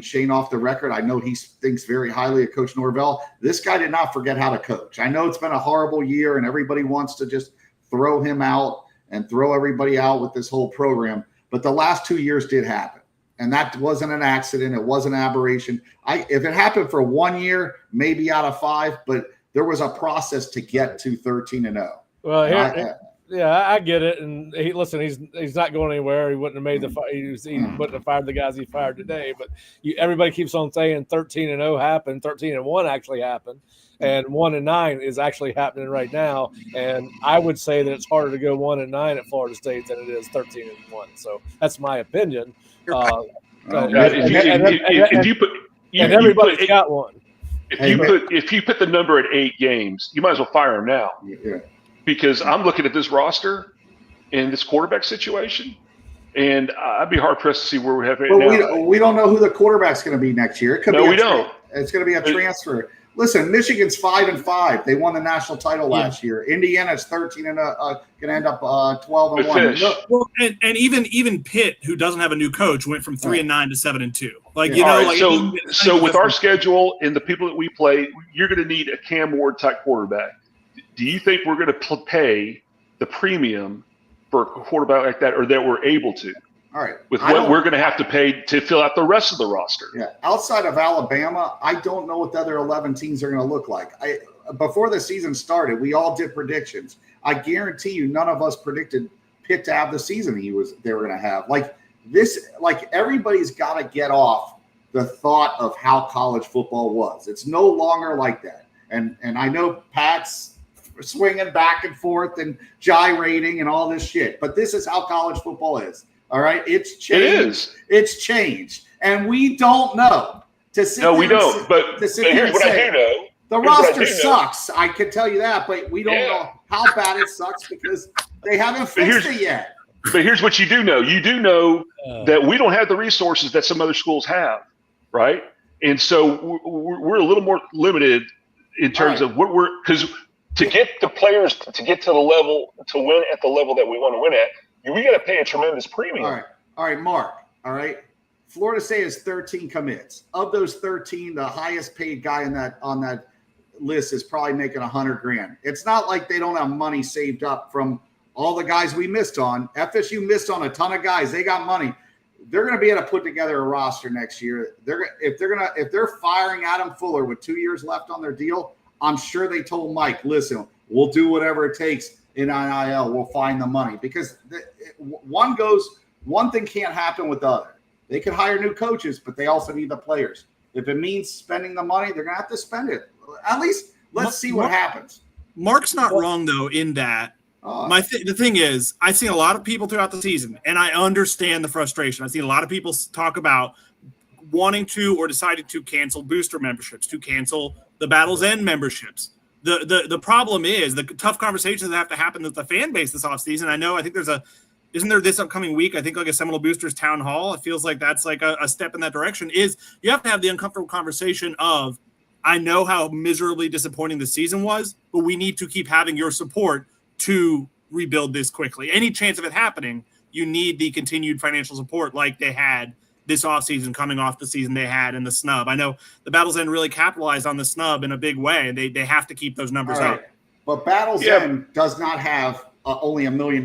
Shane off the record. I know he thinks very highly of Coach Norvell. This guy did not forget how to coach. I know it's been a horrible year, and everybody wants to just throw him out and throw everybody out with this whole program. But the last 2 years did happen. And that wasn't an accident. It wasn't an aberration. If it happened for 1 year, maybe out of 5, but there was a process to get to 13-0. Well, I get it. And he's not going anywhere. He wouldn't have made he wouldn't have fired the guys he fired today. But everybody keeps on saying 13-0 happened. 13-1 actually happened, and 1-9 is actually happening right now. And I would say that it's harder to go 1-9 at Florida State than it is 13-1. So that's my opinion. Everybody's got one. If you put the number at 8 games, you might as well fire him now. Yeah. Because I'm looking at this roster and this quarterback situation, and I'd be hard pressed to see where we have it now. We don't know who the quarterback's going to be next year. It could we don't. It's going to be a transfer. Listen, Michigan's 5-5. They won the national title last year. Indiana's 13 and going to end up 12-1. Well, and even Pitt, who doesn't have a new coach, went from 3-9 to 7-2. So with our schedule and the people that we play, you're going to need a Cam Ward type quarterback. Do you think we're going to pay the premium for a quarterback like that, or that we're able to? All right. With what we're going to have to pay to fill out the rest of the roster. Yeah. Outside of Alabama, I don't know what the other 11 teams are going to look like. Before the season started, we all did predictions. I guarantee you none of us predicted Pitt to have the season they were going to have. Everybody's got to get off the thought of how college football was. It's no longer like that. And I know Pat's swinging back and forth and gyrating and all this shit, but this is how college football is. All right, it's changed. It is. It's changed, and we don't know. No, we don't. But here's what I do know: the roster sucks. I can tell you that, but we don't know how bad it sucks because they haven't fixed it yet. But here's what you do know: you do know that we don't have the resources that some other schools have, right? And so we're a little more limited in terms of what because to get the players to get to the level to win at the level that we want to win at. We got to pay a tremendous premium. All right, Mark. All right. Florida State has 13 commits. Of those 13, the highest paid guy on that list is probably making $100,000. It's not like they don't have money saved up from all the guys we missed on. FSU missed on a ton of guys. They got money. They're going to be able to put together a roster next year. If they're firing Adam Fuller with 2 years left on their deal, I'm sure they told Mike, listen, we'll do whatever it takes. In NIL, we'll find the money because one thing can't happen with the other. They could hire new coaches, but they also need the players. If it means spending the money, they're going to have to spend it. At least let's see what happens. Mark's not wrong, though, in that. The thing is, I've seen a lot of people throughout the season, and I understand the frustration. I've seen a lot of people talk about wanting to or deciding to cancel booster memberships, to cancel the Battle's End memberships. The problem is the tough conversations that have to happen with the fan base this offseason. I think isn't there this upcoming week, I think like a Seminole Boosters town hall. It feels like that's like a step in that direction is you have to have the uncomfortable conversation of, I know how miserably disappointing the season was, but we need to keep having your support to rebuild this quickly. Any chance of it happening, you need the continued financial support like they had this offseason, coming off the season they had in the snub. I know the Battle's End really capitalized on the snub in a big way. They have to keep those numbers up. But Battle's End does not have only $1 million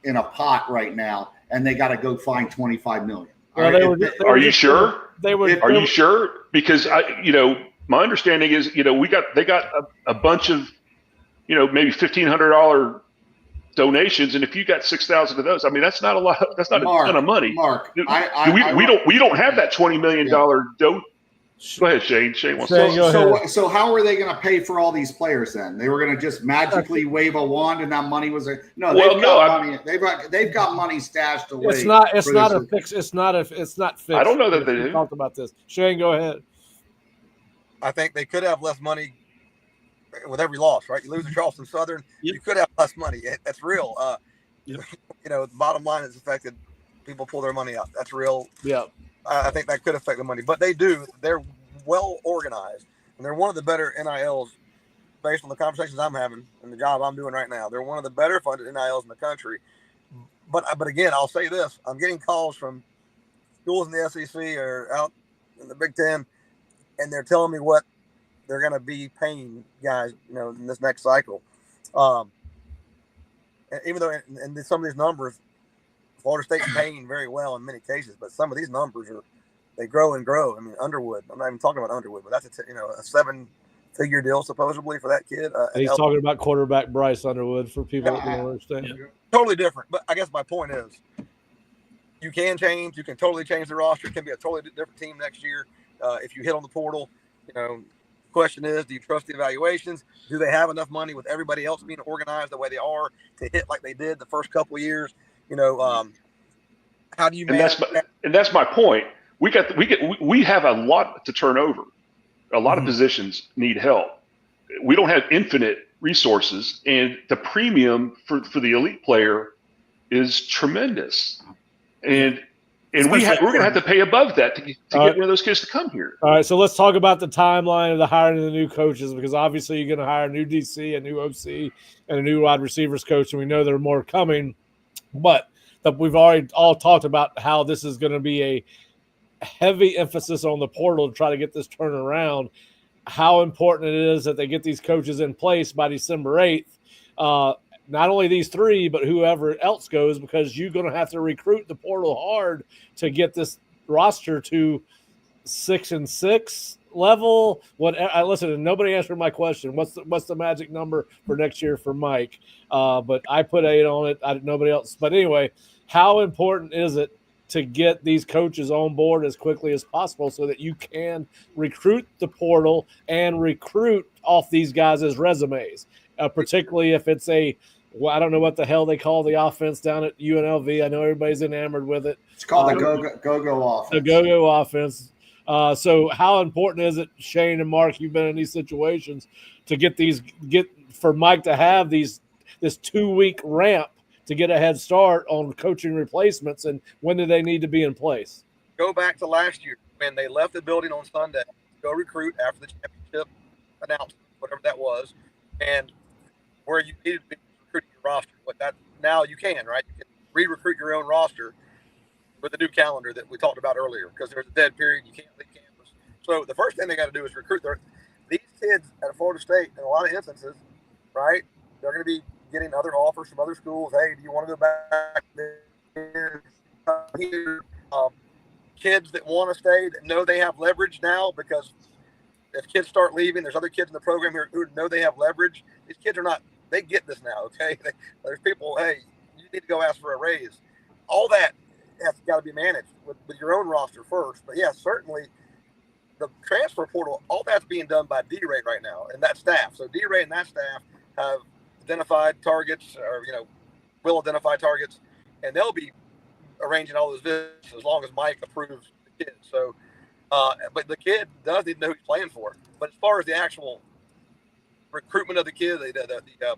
in a pot right now, and they got to go find $25 million. Are you sure? Are you sure? Because my understanding is, they got a bunch of, maybe $1,500 donations, and if you got 6,000 of those, I mean, that's not a lot. That's not a ton of money. Mark, we don't have that $20 million don. Go ahead, Shane. Shane wants to. So how are they going to pay for all these players then? They were going to just magically wave a wand and that money was there? No, they've got money stashed away. It's not fixed. It's not fixed. I don't know that they do. Talked about this. Shane, go ahead. I think they could have less money with every loss, right? You lose to Charleston Southern, you could have less money. That's real. The bottom line is affected. People pull their money out. That's real. Yeah. I think that could affect the money, but they do. They're well organized, and they're one of the better NILs based on the conversations I'm having and the job I'm doing right now. They're one of the better funded NILs in the country. But again, I'll say this: I'm getting calls from schools in the SEC or out in the Big Ten, and they're telling me what they're going to be paying guys, in this next cycle. And even though in some of these numbers, Florida State's paying very well in many cases, but some of these numbers they grow and grow. I mean, Underwood. I'm not even talking about Underwood, but that's a 7-figure deal supposedly for that kid. He's talking about quarterback Bryce Underwood for people that don't understand. Totally different, but I guess my point is, you can change. You can totally change the roster. It can be a totally different team next year if you hit on the portal. Question is, do you trust the evaluations? Do they have enough money with everybody else being organized the way they are to hit like they did the first couple of years? How do you manage that? And that's my point. We have a lot to turn over. A lot of positions need help. We don't have infinite resources, and the premium for the elite player is tremendous. And we're going to have to pay above that to get one of those kids to come here. All right, so let's talk about the timeline of the hiring of the new coaches, because obviously you're going to hire a new DC, a new OC, and a new wide receivers coach, and we know there are more coming. But we've already all talked about how this is going to be a heavy emphasis on the portal to try to get this turned around, how important it is that they get these coaches in place by December 8th. Not only these three, but whoever else goes, because you're going to have to recruit the portal hard to get this roster to 6-6 level. Listen, nobody answered my question. What's the magic number for next year for Mike? But I put 8 on it. Nobody else. But anyway, how important is it to get these coaches on board as quickly as possible so that you can recruit the portal and recruit off these guys' resumes, particularly if it's I don't know what the hell they call the offense down at UNLV. I know everybody's enamored with it. It's called the go-go offense. The go-go offense. So how important is it, Shane and Mark, you've been in these situations, to for Mike to have this 2-week ramp to get a head start on coaching replacements, and when do they need to be in place? Go back to last year when they left the building on Sunday, go recruit after the championship announcement, whatever that was, and where you needed to be recruiting your roster. Now you can, right? You can re-recruit your own roster with the new calendar that we talked about earlier, because there's a dead period. You can't leave campus. So the first thing they got to do is recruit these kids at Florida State. In a lot of instances, right, they're going to be getting other offers from other schools. Hey, do you want to go back there? Kids that want to stay, that know they have leverage now, because if kids start leaving, there's other kids in the program here who know they have leverage. These kids are not, they get this now, okay? There's people, hey, you need to go ask for a raise. All that has got to be managed with your own roster first. But yeah, certainly the transfer portal, all that's being done by D-Ray right now and that staff. So D-Ray and that staff have identified targets, or will identify targets, and they'll be arranging all those visits as long as Mike approves the kid. So, but the kid does need to know who he's playing for. But as far as the actual recruitment of the kid, the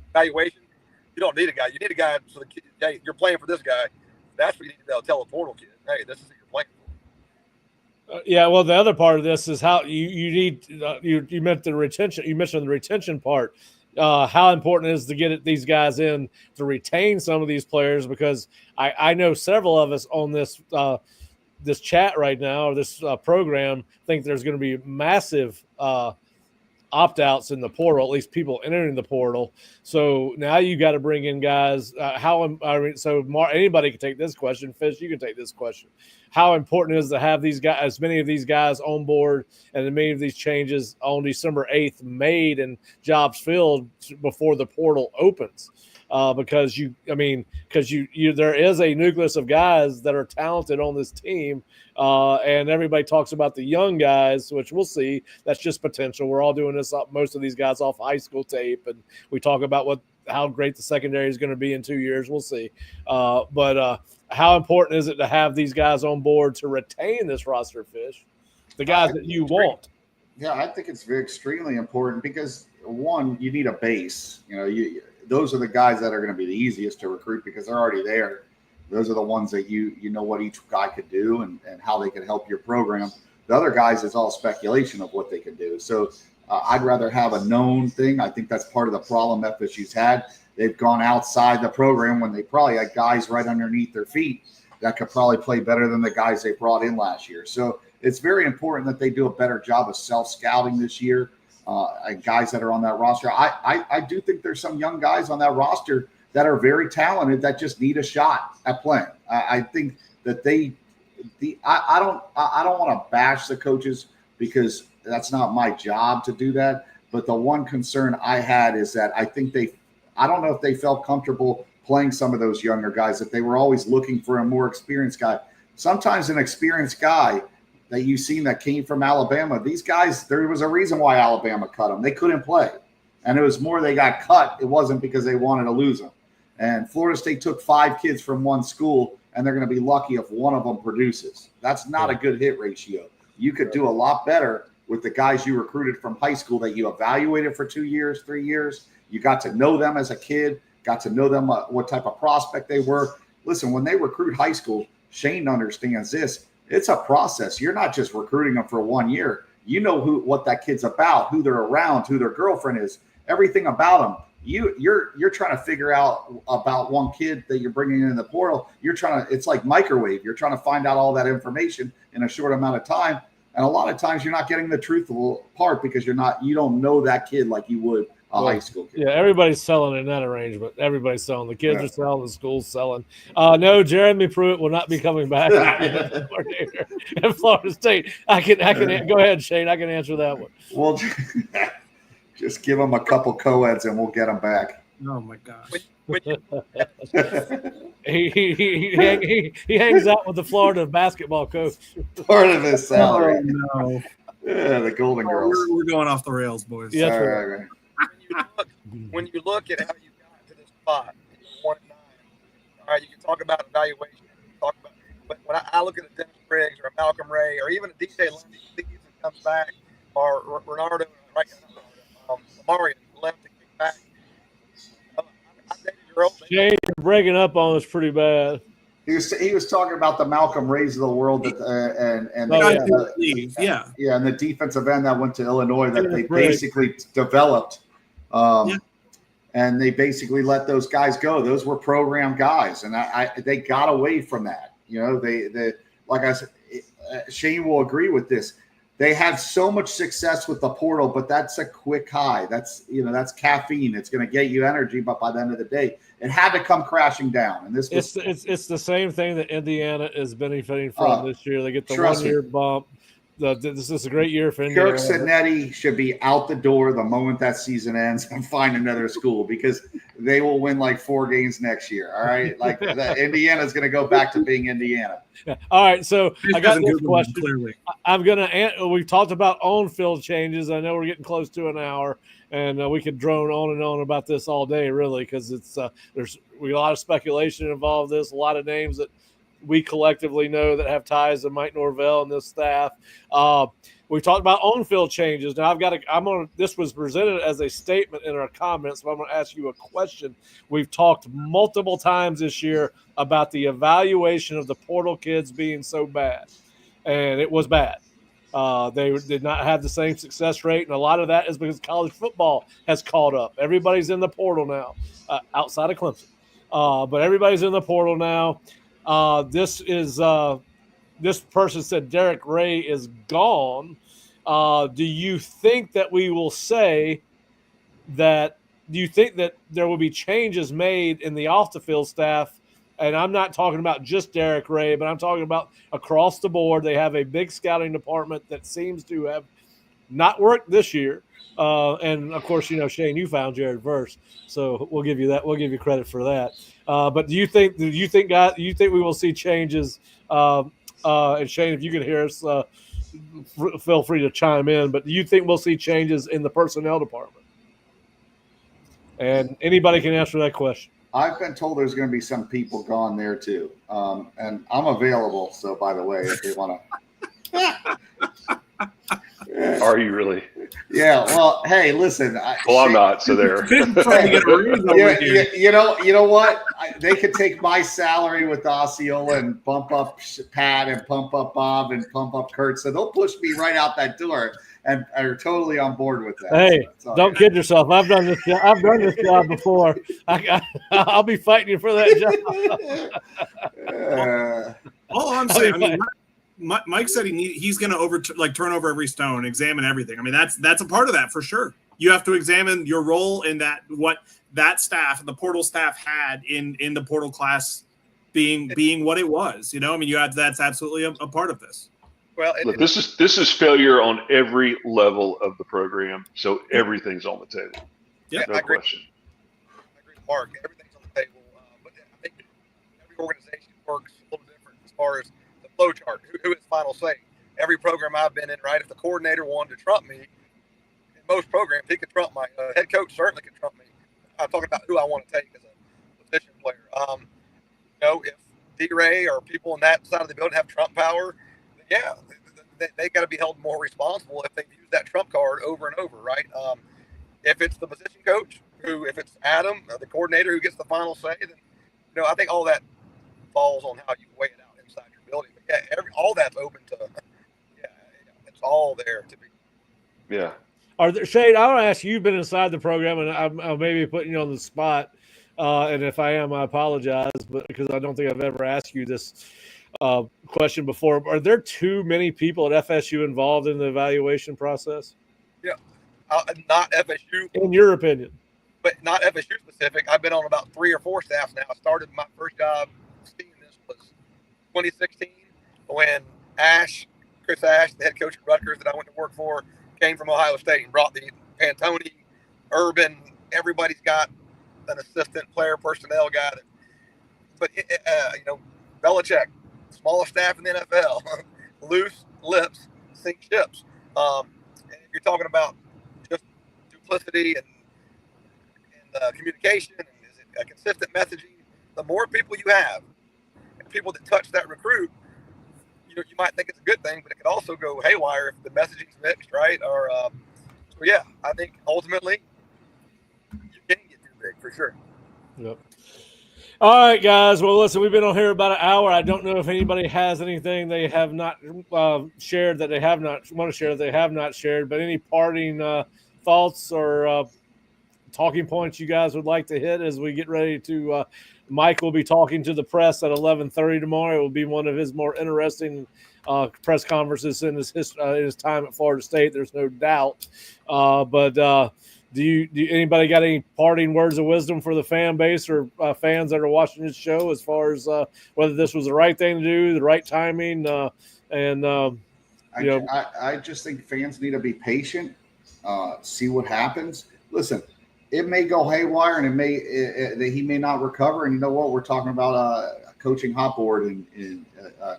evaluation, you don't need a guy. You need a guy so the kid, hey, you're playing for this guy. That's what you need to tell a portal kid. Hey, this is who you're playing for. Yeah, well, the other part of this is how you need you meant the retention. You mentioned the retention part. how important it is to get these guys in to retain some of these players, because I know several of us on this this chat right now, or this program, think there's going to be massive opt-outs in the portal, at least people entering the portal. So now you got to bring in guys. Anybody can take this question. Fish, you can take this question. How important is to have these guys, as many of these guys on board, and many of these changes on December 8th made and jobs filled before the portal opens? Because there is a nucleus of guys that are talented on this team, and everybody talks about the young guys, which we'll see. That's just potential. We're all doing this. Most of these guys off high school tape, and we talk about how great the secondary is going to be in 2 years. We'll see. But how important is it to have these guys on board to retain this roster, Fish? The guys that you want. Yeah, I think it's extremely important because, one, you need a base. Those are the guys that are going to be the easiest to recruit because they're already there. Those are the ones that you know what each guy could do and how they can help your program. The other guys, is all speculation of what they can do. So I'd rather have a known thing. I think that's part of the problem FSU's had. They've gone outside the program when they probably had guys right underneath their feet that could probably play better than the guys they brought in last year. So it's very important that they do a better job of self-scouting this year. Guys that are on that roster. I do think there's some young guys on that roster that are very talented that just need a shot at playing. I think that I don't want to bash the coaches because that's not my job to do that. But the one concern I had is that I don't know if they felt comfortable playing some of those younger guys, if they were always looking for a more experienced guy. Sometimes an experienced guy that you've seen that came from Alabama, these guys, there was a reason why Alabama cut them. They couldn't play. And it was more they got cut. It wasn't because they wanted to lose them. And Florida State took 5 kids from one school, and they're going to be lucky if one of them produces. That's not a good hit ratio. You could do a lot better with the guys you recruited from high school that you evaluated for 2 years, 3 years. You got to know them as a kid, got to know them what type of prospect they were. Listen, when they recruit high school, Shane understands this. It's a process. You're not just recruiting them for 1 year. You know what that kid's about, who they're around, who their girlfriend is, everything about them. You're trying to figure out about one kid that you're bringing in the portal. It's like microwave. You're trying to find out all that information in a short amount of time. And a lot of times you're not getting the truthful part because you don't know that kid like you would a high school kid. Yeah, everybody's selling in that arrangement. Everybody's selling. The kids are selling, the school's selling. No, Jeremy Pruitt will not be coming back at Florida State. I can go ahead, Shane. I can answer that one. Well, just give them a couple co-eds and we'll get them back. Oh my gosh. He hangs out with the Florida basketball coach. Part of his salary. Oh, no. Yeah, the Golden Girls. We're going off the rails, boys. Yes, all right. When you look at how you got to this spot, 1-9. All right, you can talk about evaluation, but when I look at a Dennis Briggs or a Malcolm Ray or even a DJ Lundy season comes back, or Renardo, Mario left to kick back. I dated your old Shane, you're breaking up on us pretty bad. He was talking about the Malcolm Rays of the world and and the defensive end that went to Illinois that they basically developed, and they basically let those guys go. Those were program guys, and they got away from that. They like I said, Shane will agree with this. They had so much success with the portal, but that's a quick high. That's caffeine. It's going to get you energy, but by the end of the day, it had to come crashing down. And it's the same thing that Indiana is benefiting from this year. They get the 1 year bump. This is a great year for Indiana. Kirk Cinetti should be out the door the moment that season ends and find another school because they will win like 4 games next year. All right, like Indiana's going to go back to being Indiana. Yeah. All right, so I got this question. Clearly. I'm going to. We've talked about on-field changes. I know we're getting close to an hour, and we could drone on and on about this all day, really, because it's there's a lot of speculation involved. This a lot of names that we collectively know that have ties to Mike Norvell and this staff. We talked about on-field changes. Now this was presented as a statement in our comments, but I'm going to ask you a question. We've talked multiple times this year about the evaluation of the portal kids being so bad, and it was bad. They did not have the same success rate, and a lot of that is because college football has caught up. Everybody's in the portal now, outside of Clemson, but everybody's in the portal now. This person said Derek Ray is gone. Do you think that we will say that? Do you think that there will be changes made in the off the field staff? And I'm not talking about just Derek Ray, but I'm talking about across the board. They have a big scouting department that seems to have not worked this year. And of course, Shane, you found Jared Verse, so we'll give you that. We'll give you credit for that. But do you think we will see changes? And Shane, if you can hear us, feel free to chime in. But do you think we'll see changes in the personnel department? And anybody can answer that question. I've been told there's going to be some people gone there too, and I'm available. So, by the way, if they want to, Are you really? Yeah. Well, hey, listen. I'm not. So there. You know what? They could take my salary with Osceola and bump up Pat and pump up Bob and pump up Kurt. So they'll push me right out that door, and are totally on board with that. Hey, so don't kid yourself. I've done this job before. I'll be fighting you for that job. All I'm saying, Mike said he's going to turn over every stone, examine everything. I mean, that's a part of that for sure. You have to examine your role in that, what that staff, the portal staff had in the portal class being what it was. I mean, that's absolutely a part of this. Well, look, this is failure on every level of the program. So everything's on the table. Yeah, no question. I agree with Mark. Everything's on the table, but I think every organization works a little different as far as the flow chart. Who is final say? Every program I've been in, right? If the coordinator wanted to trump me, in most programs he could trump my head coach. Certainly could trump me. I'm talking about who I want to take as a position player. If D-Ray or people on that side of the building have trump power, yeah, they got to be held more responsible if they've used that trump card over and over, right? If it's the position coach, if it's Adam, the coordinator who gets the final say, then I think all that falls on how you weigh it out inside your building. But yeah, all that's open to. Yeah, it's all there to be. Yeah. Shane, I want to ask you. You've been inside the program, and I'm maybe putting you on the spot. And if I am, I apologize, but because I don't think I've ever asked you this question before. Are there too many people at FSU involved in the evaluation process? Yeah, not FSU. In your opinion? But not FSU specific. I've been on about 3 or 4 staffs now. I started my first job seeing this was 2016 when Chris Ash, the head coach at Rutgers that I went to work for, came from Ohio State and brought the Pantone, Urban. Everybody's got an assistant player personnel guy. But Belichick, smallest staff in the NFL, loose lips, sink ships. And if you're talking about just duplicity and communication, and is it a consistent messaging, the more people you have, and people that touch that recruit, you might think it's a good thing, but it could also go haywire if the messaging's mixed, right? Or so yeah, I think ultimately you can get too big for sure. Yep. All right, guys. Well, listen, we've been on here about an hour. I don't know if anybody has anything they have not shared that they have not want to share that they have not shared, but any parting thoughts or talking points you guys would like to hit as we get ready to Mike will be talking to the press at 11:30 tomorrow. It will be one of his more interesting press conferences in his time at Florida State. There's no doubt. But do anybody got any parting words of wisdom for the fan base or fans that are watching this show as far as whether this was the right thing to do, the right timing, I just think fans need to be patient, see what happens. Listen, it may go haywire, and he may not recover. And you know what? We're talking about a coaching hot board in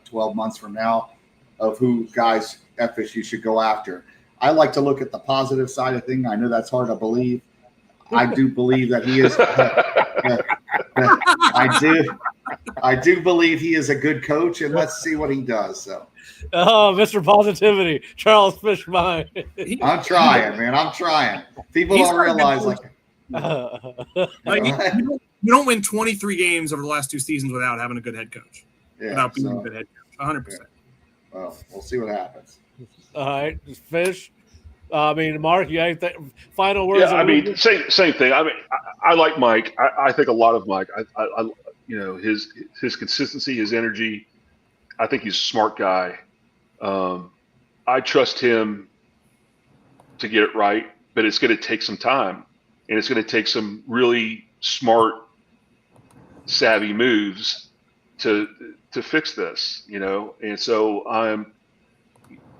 12 months from now of who guys FSU should go after. I like to look at the positive side of things. I know that's hard to believe. I do believe that he is. I do believe he is a good coach, and let's see what he does. So. Oh, Mr. Positivity, Charles Fishmine. I'm trying, man. I'm trying. People don't realize you don't win 23 games over the last 2 seasons without having a good head coach. Yeah, without being a good head coach, 100%. Well, we'll see what happens. All right, Fish. Mark, you got final words? Yeah, I mean, same thing. I mean, I like Mike. I think a lot of Mike. I his consistency, his energy. I think he's a smart guy. I trust him to get it right, but it's going to take some time, and it's going to take some really smart, savvy moves to fix this. And so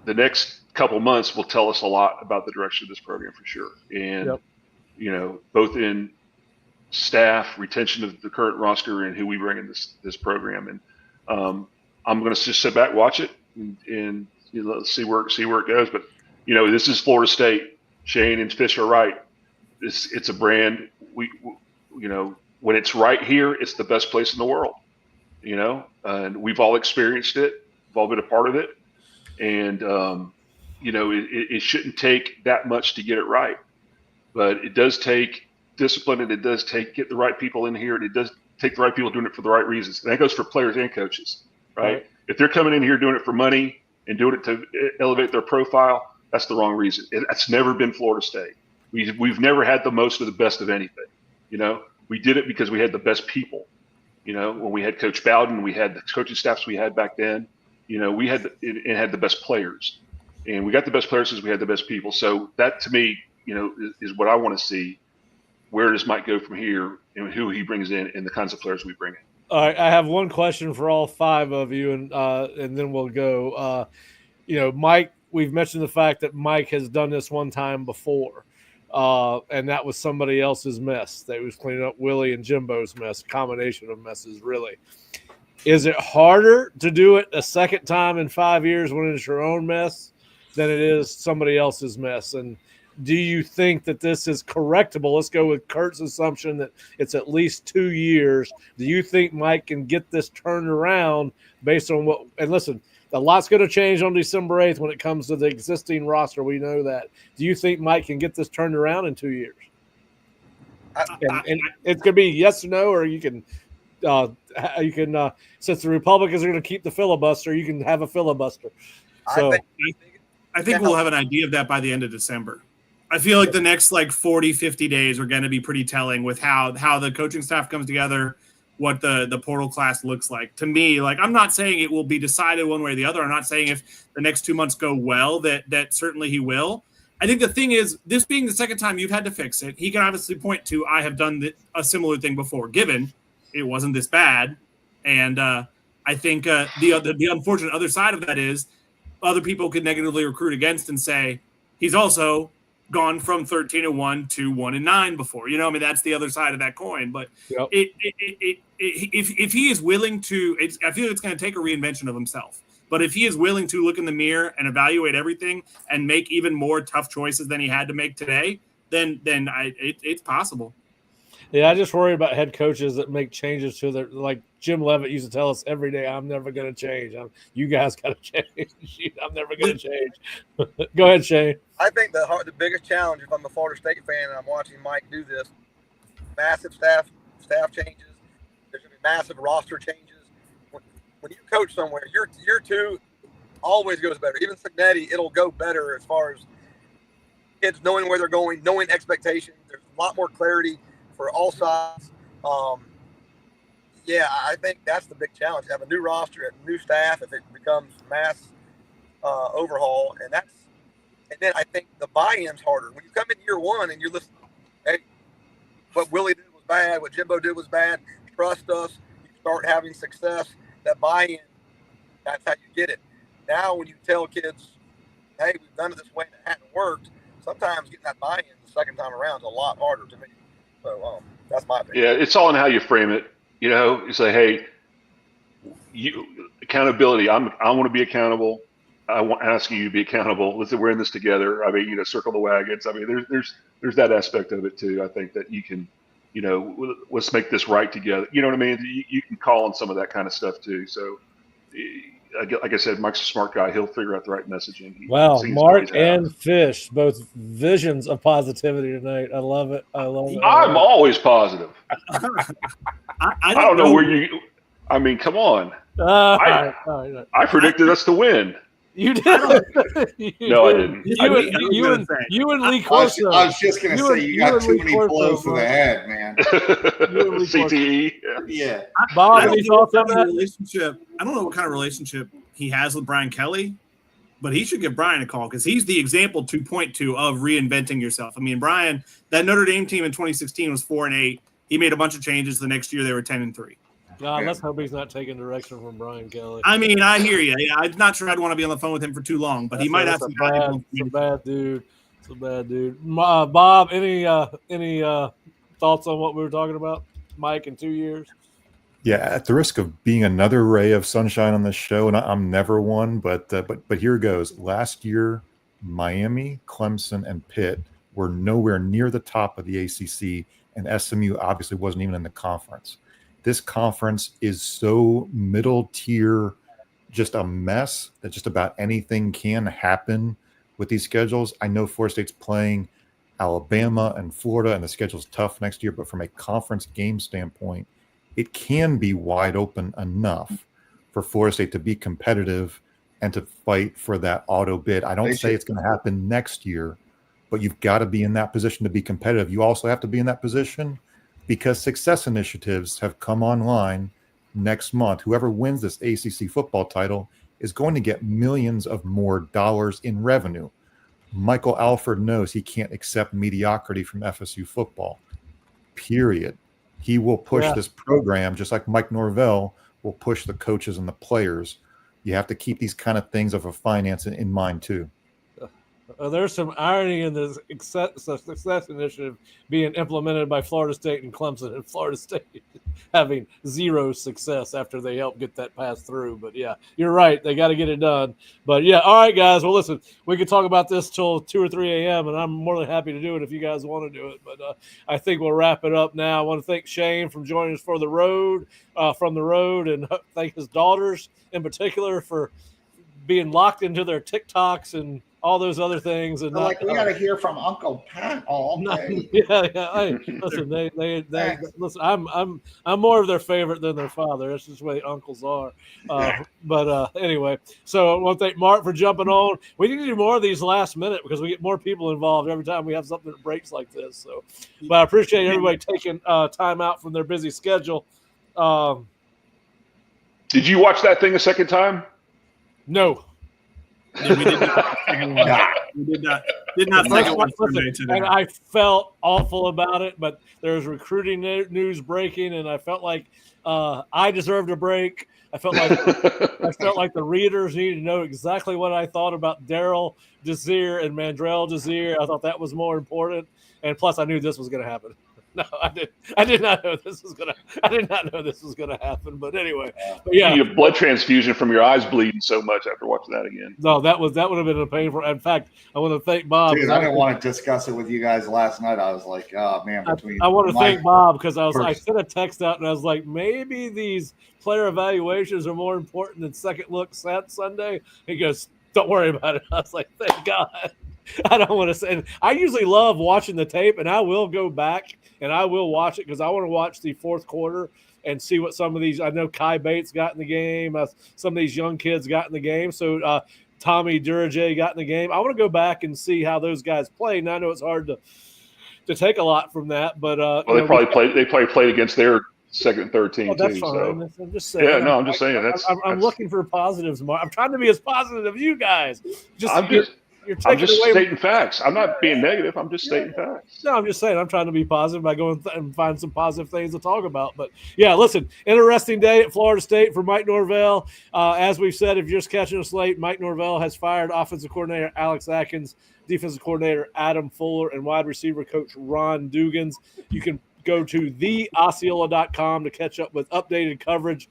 the next couple months will tell us a lot about the direction of this program for sure. And, both in staff, retention of the current roster, and who we bring in this program. And I'm going to just sit back, watch it, and let's see where it goes. But, this is Florida State. Shane and Fish are right. It's a brand. When it's right here, it's the best place in the world, and we've all experienced it. We've all been a part of it. And, it shouldn't take that much to get it right, but it does take discipline, and it does take get the right people in here, and it does take the right people doing it for the right reasons. And that goes for players and coaches, right? If they're coming in here doing it for money and doing it to elevate their profile, that's the wrong reason. That's never been Florida State. We've never had the most of the best of anything. We did it because we had the best people. When we had Coach Bowden, we had the coaching staffs we had back then. We had the best players, and we got the best players because we had the best people. So that, to me, is what I want to see. Where does Mike go from here, and who he brings in, and the kinds of players we bring in? All right, I have one question for all five of you, and then we'll go. Mike, we've mentioned the fact that Mike has done this one time before, and that was somebody else's mess. They was cleaning up Willie and Jimbo's mess, combination of messes, really. Is it harder to do it a second time in 5 years when it's your own mess than it is somebody else's mess? And do you think that this is correctable? Let's go with Kurt's assumption that it's at least 2 years. Do you think Mike can get this turned around based on what – and listen, a lot's going to change on December 8th when it comes to the existing roster. We know that. Do you think Mike can get this turned around in 2 years? And it could be yes or no, or you can since the Republicans are going to keep the filibuster, you can have a filibuster. So I think we'll have an idea of that by the end of December. I feel like the next 40, 50 days are going to be pretty telling with how the coaching staff comes together, what the portal class looks like. To me, I'm not saying it will be decided one way or the other. I'm not saying if the next 2 months go well that certainly he will. I think the thing is, this being the second time you've had to fix it, he can obviously point to, I have done a similar thing before, given it wasn't this bad. And I think the unfortunate other side of that is other people could negatively recruit against and say he's also gone from 13-1 to 1-9 before. That's the other side of that coin. But yep. If he is willing to, I feel it's going to take a reinvention of himself. But if he is willing to look in the mirror and evaluate everything and make even more tough choices than he had to make today, then it's possible. Yeah, I just worry about head coaches that make changes to their, like Jim Leavitt used to tell us every day, I'm never going to change. You guys got to change. I'm never going to change. Go ahead, Shane. I think the biggest challenge, if I'm a Florida State fan and I'm watching Mike do this, massive staff changes. There's going to be massive roster changes. When you coach somewhere, year two always goes better. Even Signetti, it'll go better as far as kids knowing where they're going, knowing expectations. There's a lot more clarity for all sides. I think that's the big challenge. Have a new roster, a new staff, if it becomes mass overhaul, and then I think the buy-in's harder. When you come in year one and you're listening, hey, what Willie did was bad, what Jimbo did was bad, trust us, you start having success, that buy-in, that's how you get it. Now when you tell kids, hey, we've done it this way and it hasn't worked, sometimes getting that buy-in the second time around is a lot harder to me. So that's my opinion. Yeah, it's all in how you frame it. You say, hey, accountability. I want to be accountable. I want asking you to be accountable. Listen, we're in this together. Circle the wagons. There's that aspect of it too. I think that you can, let's make this right together. You know what I mean? You can call on some of that kind of stuff too. So, like I said, Mike's a smart guy. He'll figure out the right messaging. Wow, Mark and Fish, both visions of positivity tonight. I love it. I'm always positive. I don't know where you – come on. I predicted us to win. You did. No, I didn't. You and Lee I Corso. was just going to say you got too many blows to the Mike. head, man. CTE. Yeah. Bob, I don't any know what thoughts on kind of that? relationship. I don't know what kind of relationship he has with Brian Kelly, but he should give Brian a call because he's the example to point to of reinventing yourself. I mean, Brian, that Notre Dame team in 2016 was 4-8. He made a bunch of changes. The next year they were 10-3. God, let's hope he's not taking direction from Brian Kelly. I mean, I hear you. Yeah, I'm not sure I'd want to be on the phone with him for too long, but he might have some valuable It's a bad dude. It's a bad dude. Bob, any thoughts on what we were talking about, Mike, in 2 years? Yeah, at the risk of being another ray of sunshine on this show, and I'm never one, but here goes. Last year, Miami, Clemson, and Pitt were nowhere near the top of the ACC, and SMU obviously wasn't even in the conference. This conference is so middle tier, just a mess that just about anything can happen with these schedules. I know Florida State's playing Alabama and Florida, and the schedule's tough next year, but from a conference game standpoint, it can be wide open enough for Florida State to be competitive and to fight for that auto bid. I don't say it's going to happen next year, but you've got to be in that position to be competitive. You also have to be in that position because success initiatives have come online next month. Whoever wins this ACC football title is going to get millions of more dollars in revenue. Michael Alford knows he can't accept mediocrity from FSU football, period. He will push this program just like Mike Norvell will push the coaches and the players. You have to keep these kind of things of a finance in mind too. There's some irony in the success initiative being implemented by Florida State and Clemson, and Florida State having zero success after they helped get that pass through. But yeah, you're right. They got to get it done. But yeah, all right, guys. Well, listen, we could talk about this till 2 or 3 a.m., and I'm more than happy to do it if you guys want to do it. But I think we'll wrap it up now. I want to thank Shane for joining us from the road, and thank his daughters in particular for being locked into their TikToks and all those other things, and we got to hear from Uncle Pat all day. Yeah. Hey, listen, they listen. I'm more of their favorite than their father. That's just the way uncles are. But anyway, so I want to thank Mark for jumping on. We need to do more of these last minute because we get more people involved every time we have something that breaks like this. So, but I appreciate everybody taking time out from their busy schedule. Did you watch that thing a second time? No. Yeah, we did not. We did not second one today. And I felt awful about it, but there's recruiting news breaking, and I felt like I deserved a break. I felt like the readers needed to know exactly what I thought about Daryl Desir and Mandrell Desir. I thought that was more important, and plus I knew this was going to happen. No, I did not know this was gonna happen. But anyway, You need a blood transfusion from your eyes bleeding so much after watching that again. No, that would have been a painful. In fact, I want to thank Bob. Dude, I didn't want to discuss it with you guys last night. I was like, oh man, I want to thank Bob because I sent a text out and I was like, maybe these player evaluations are more important than second look Sunday. He goes, don't worry about it. I was like, thank God. I don't want to say. I usually love watching the tape, and I will go back and I will watch it because I want to watch the fourth quarter and see what some of these. I know Kai Bates got in the game. Some of these young kids got in the game. So Tommy Durajay got in the game. I want to go back and see how those guys played. And I know it's hard to take a lot from that, but they probably played against their second and third team that's too. Fine. So I'm just saying. Yeah, no, I'm just saying I'm looking for positives. I'm trying to be as positive as you guys. I'm just stating facts. I'm not being negative. I'm just stating facts. No, I'm just saying I'm trying to be positive by going and find some positive things to talk about. But yeah, listen, interesting day at Florida State for Mike Norvell. As we've said, if you're just catching us late, Mike Norvell has fired offensive coordinator Alex Atkins, defensive coordinator Adam Fuller, and wide receiver coach Ron Dugans. You can go to theosceola.com to catch up with updated coverage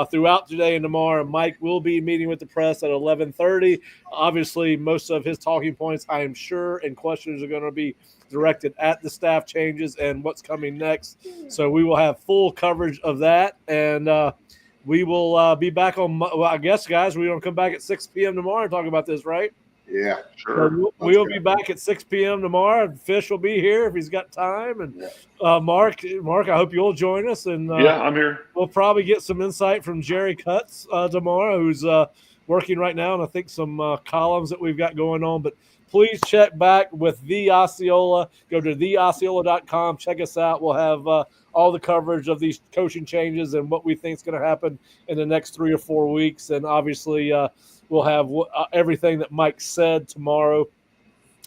throughout today and tomorrow. Mike will be meeting with the press at 11:30. Obviously, most of his talking points, I am sure, and questions are going to be directed at the staff changes and what's coming next. So we will have full coverage of that, and we will be back on. Well, I guess, guys, we're going to come back at 6 p.m. tomorrow and talk about this, right? Yeah, sure. So we'll be back at 6 p.m. tomorrow. Fish will be here if he's got time. And Mark, I hope you'll join us. And yeah, I'm here. We'll probably get some insight from Jerry Cutts tomorrow, who's working right now, and I think some columns that we've got going on. But please check back with the Osceola. Go to theosceola.com. Check us out. We'll have all the coverage of these coaching changes and what we think is going to happen in the next 3 or 4 weeks. And obviously, we'll have everything that Mike said tomorrow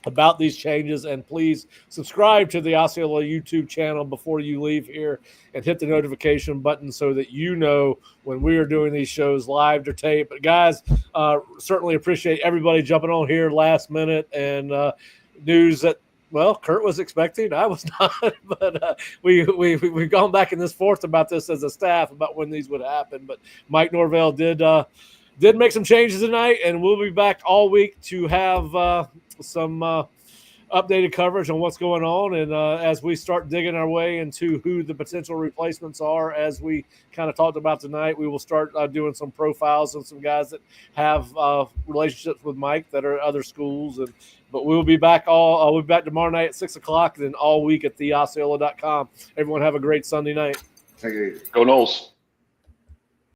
about these changes. And please subscribe to the Osceola YouTube channel before you leave here and hit the notification button so that you know when we are doing these shows live or tape. But guys, certainly appreciate everybody jumping on here last minute and news that, well, Kurt was expecting. I was not, but we've gone back in this forth about this as a staff about when these would happen. But Mike Norvell did make some changes tonight, and we'll be back all week to have some updated coverage on what's going on. And as we start digging our way into who the potential replacements are, as we kind of talked about tonight, we will start doing some profiles on some guys that have relationships with Mike that are at other schools. But we'll be back we'll be back tomorrow night at 6:00, and then all week at theosceola.com. Everyone have a great Sunday night. Take it easy. Go Noles.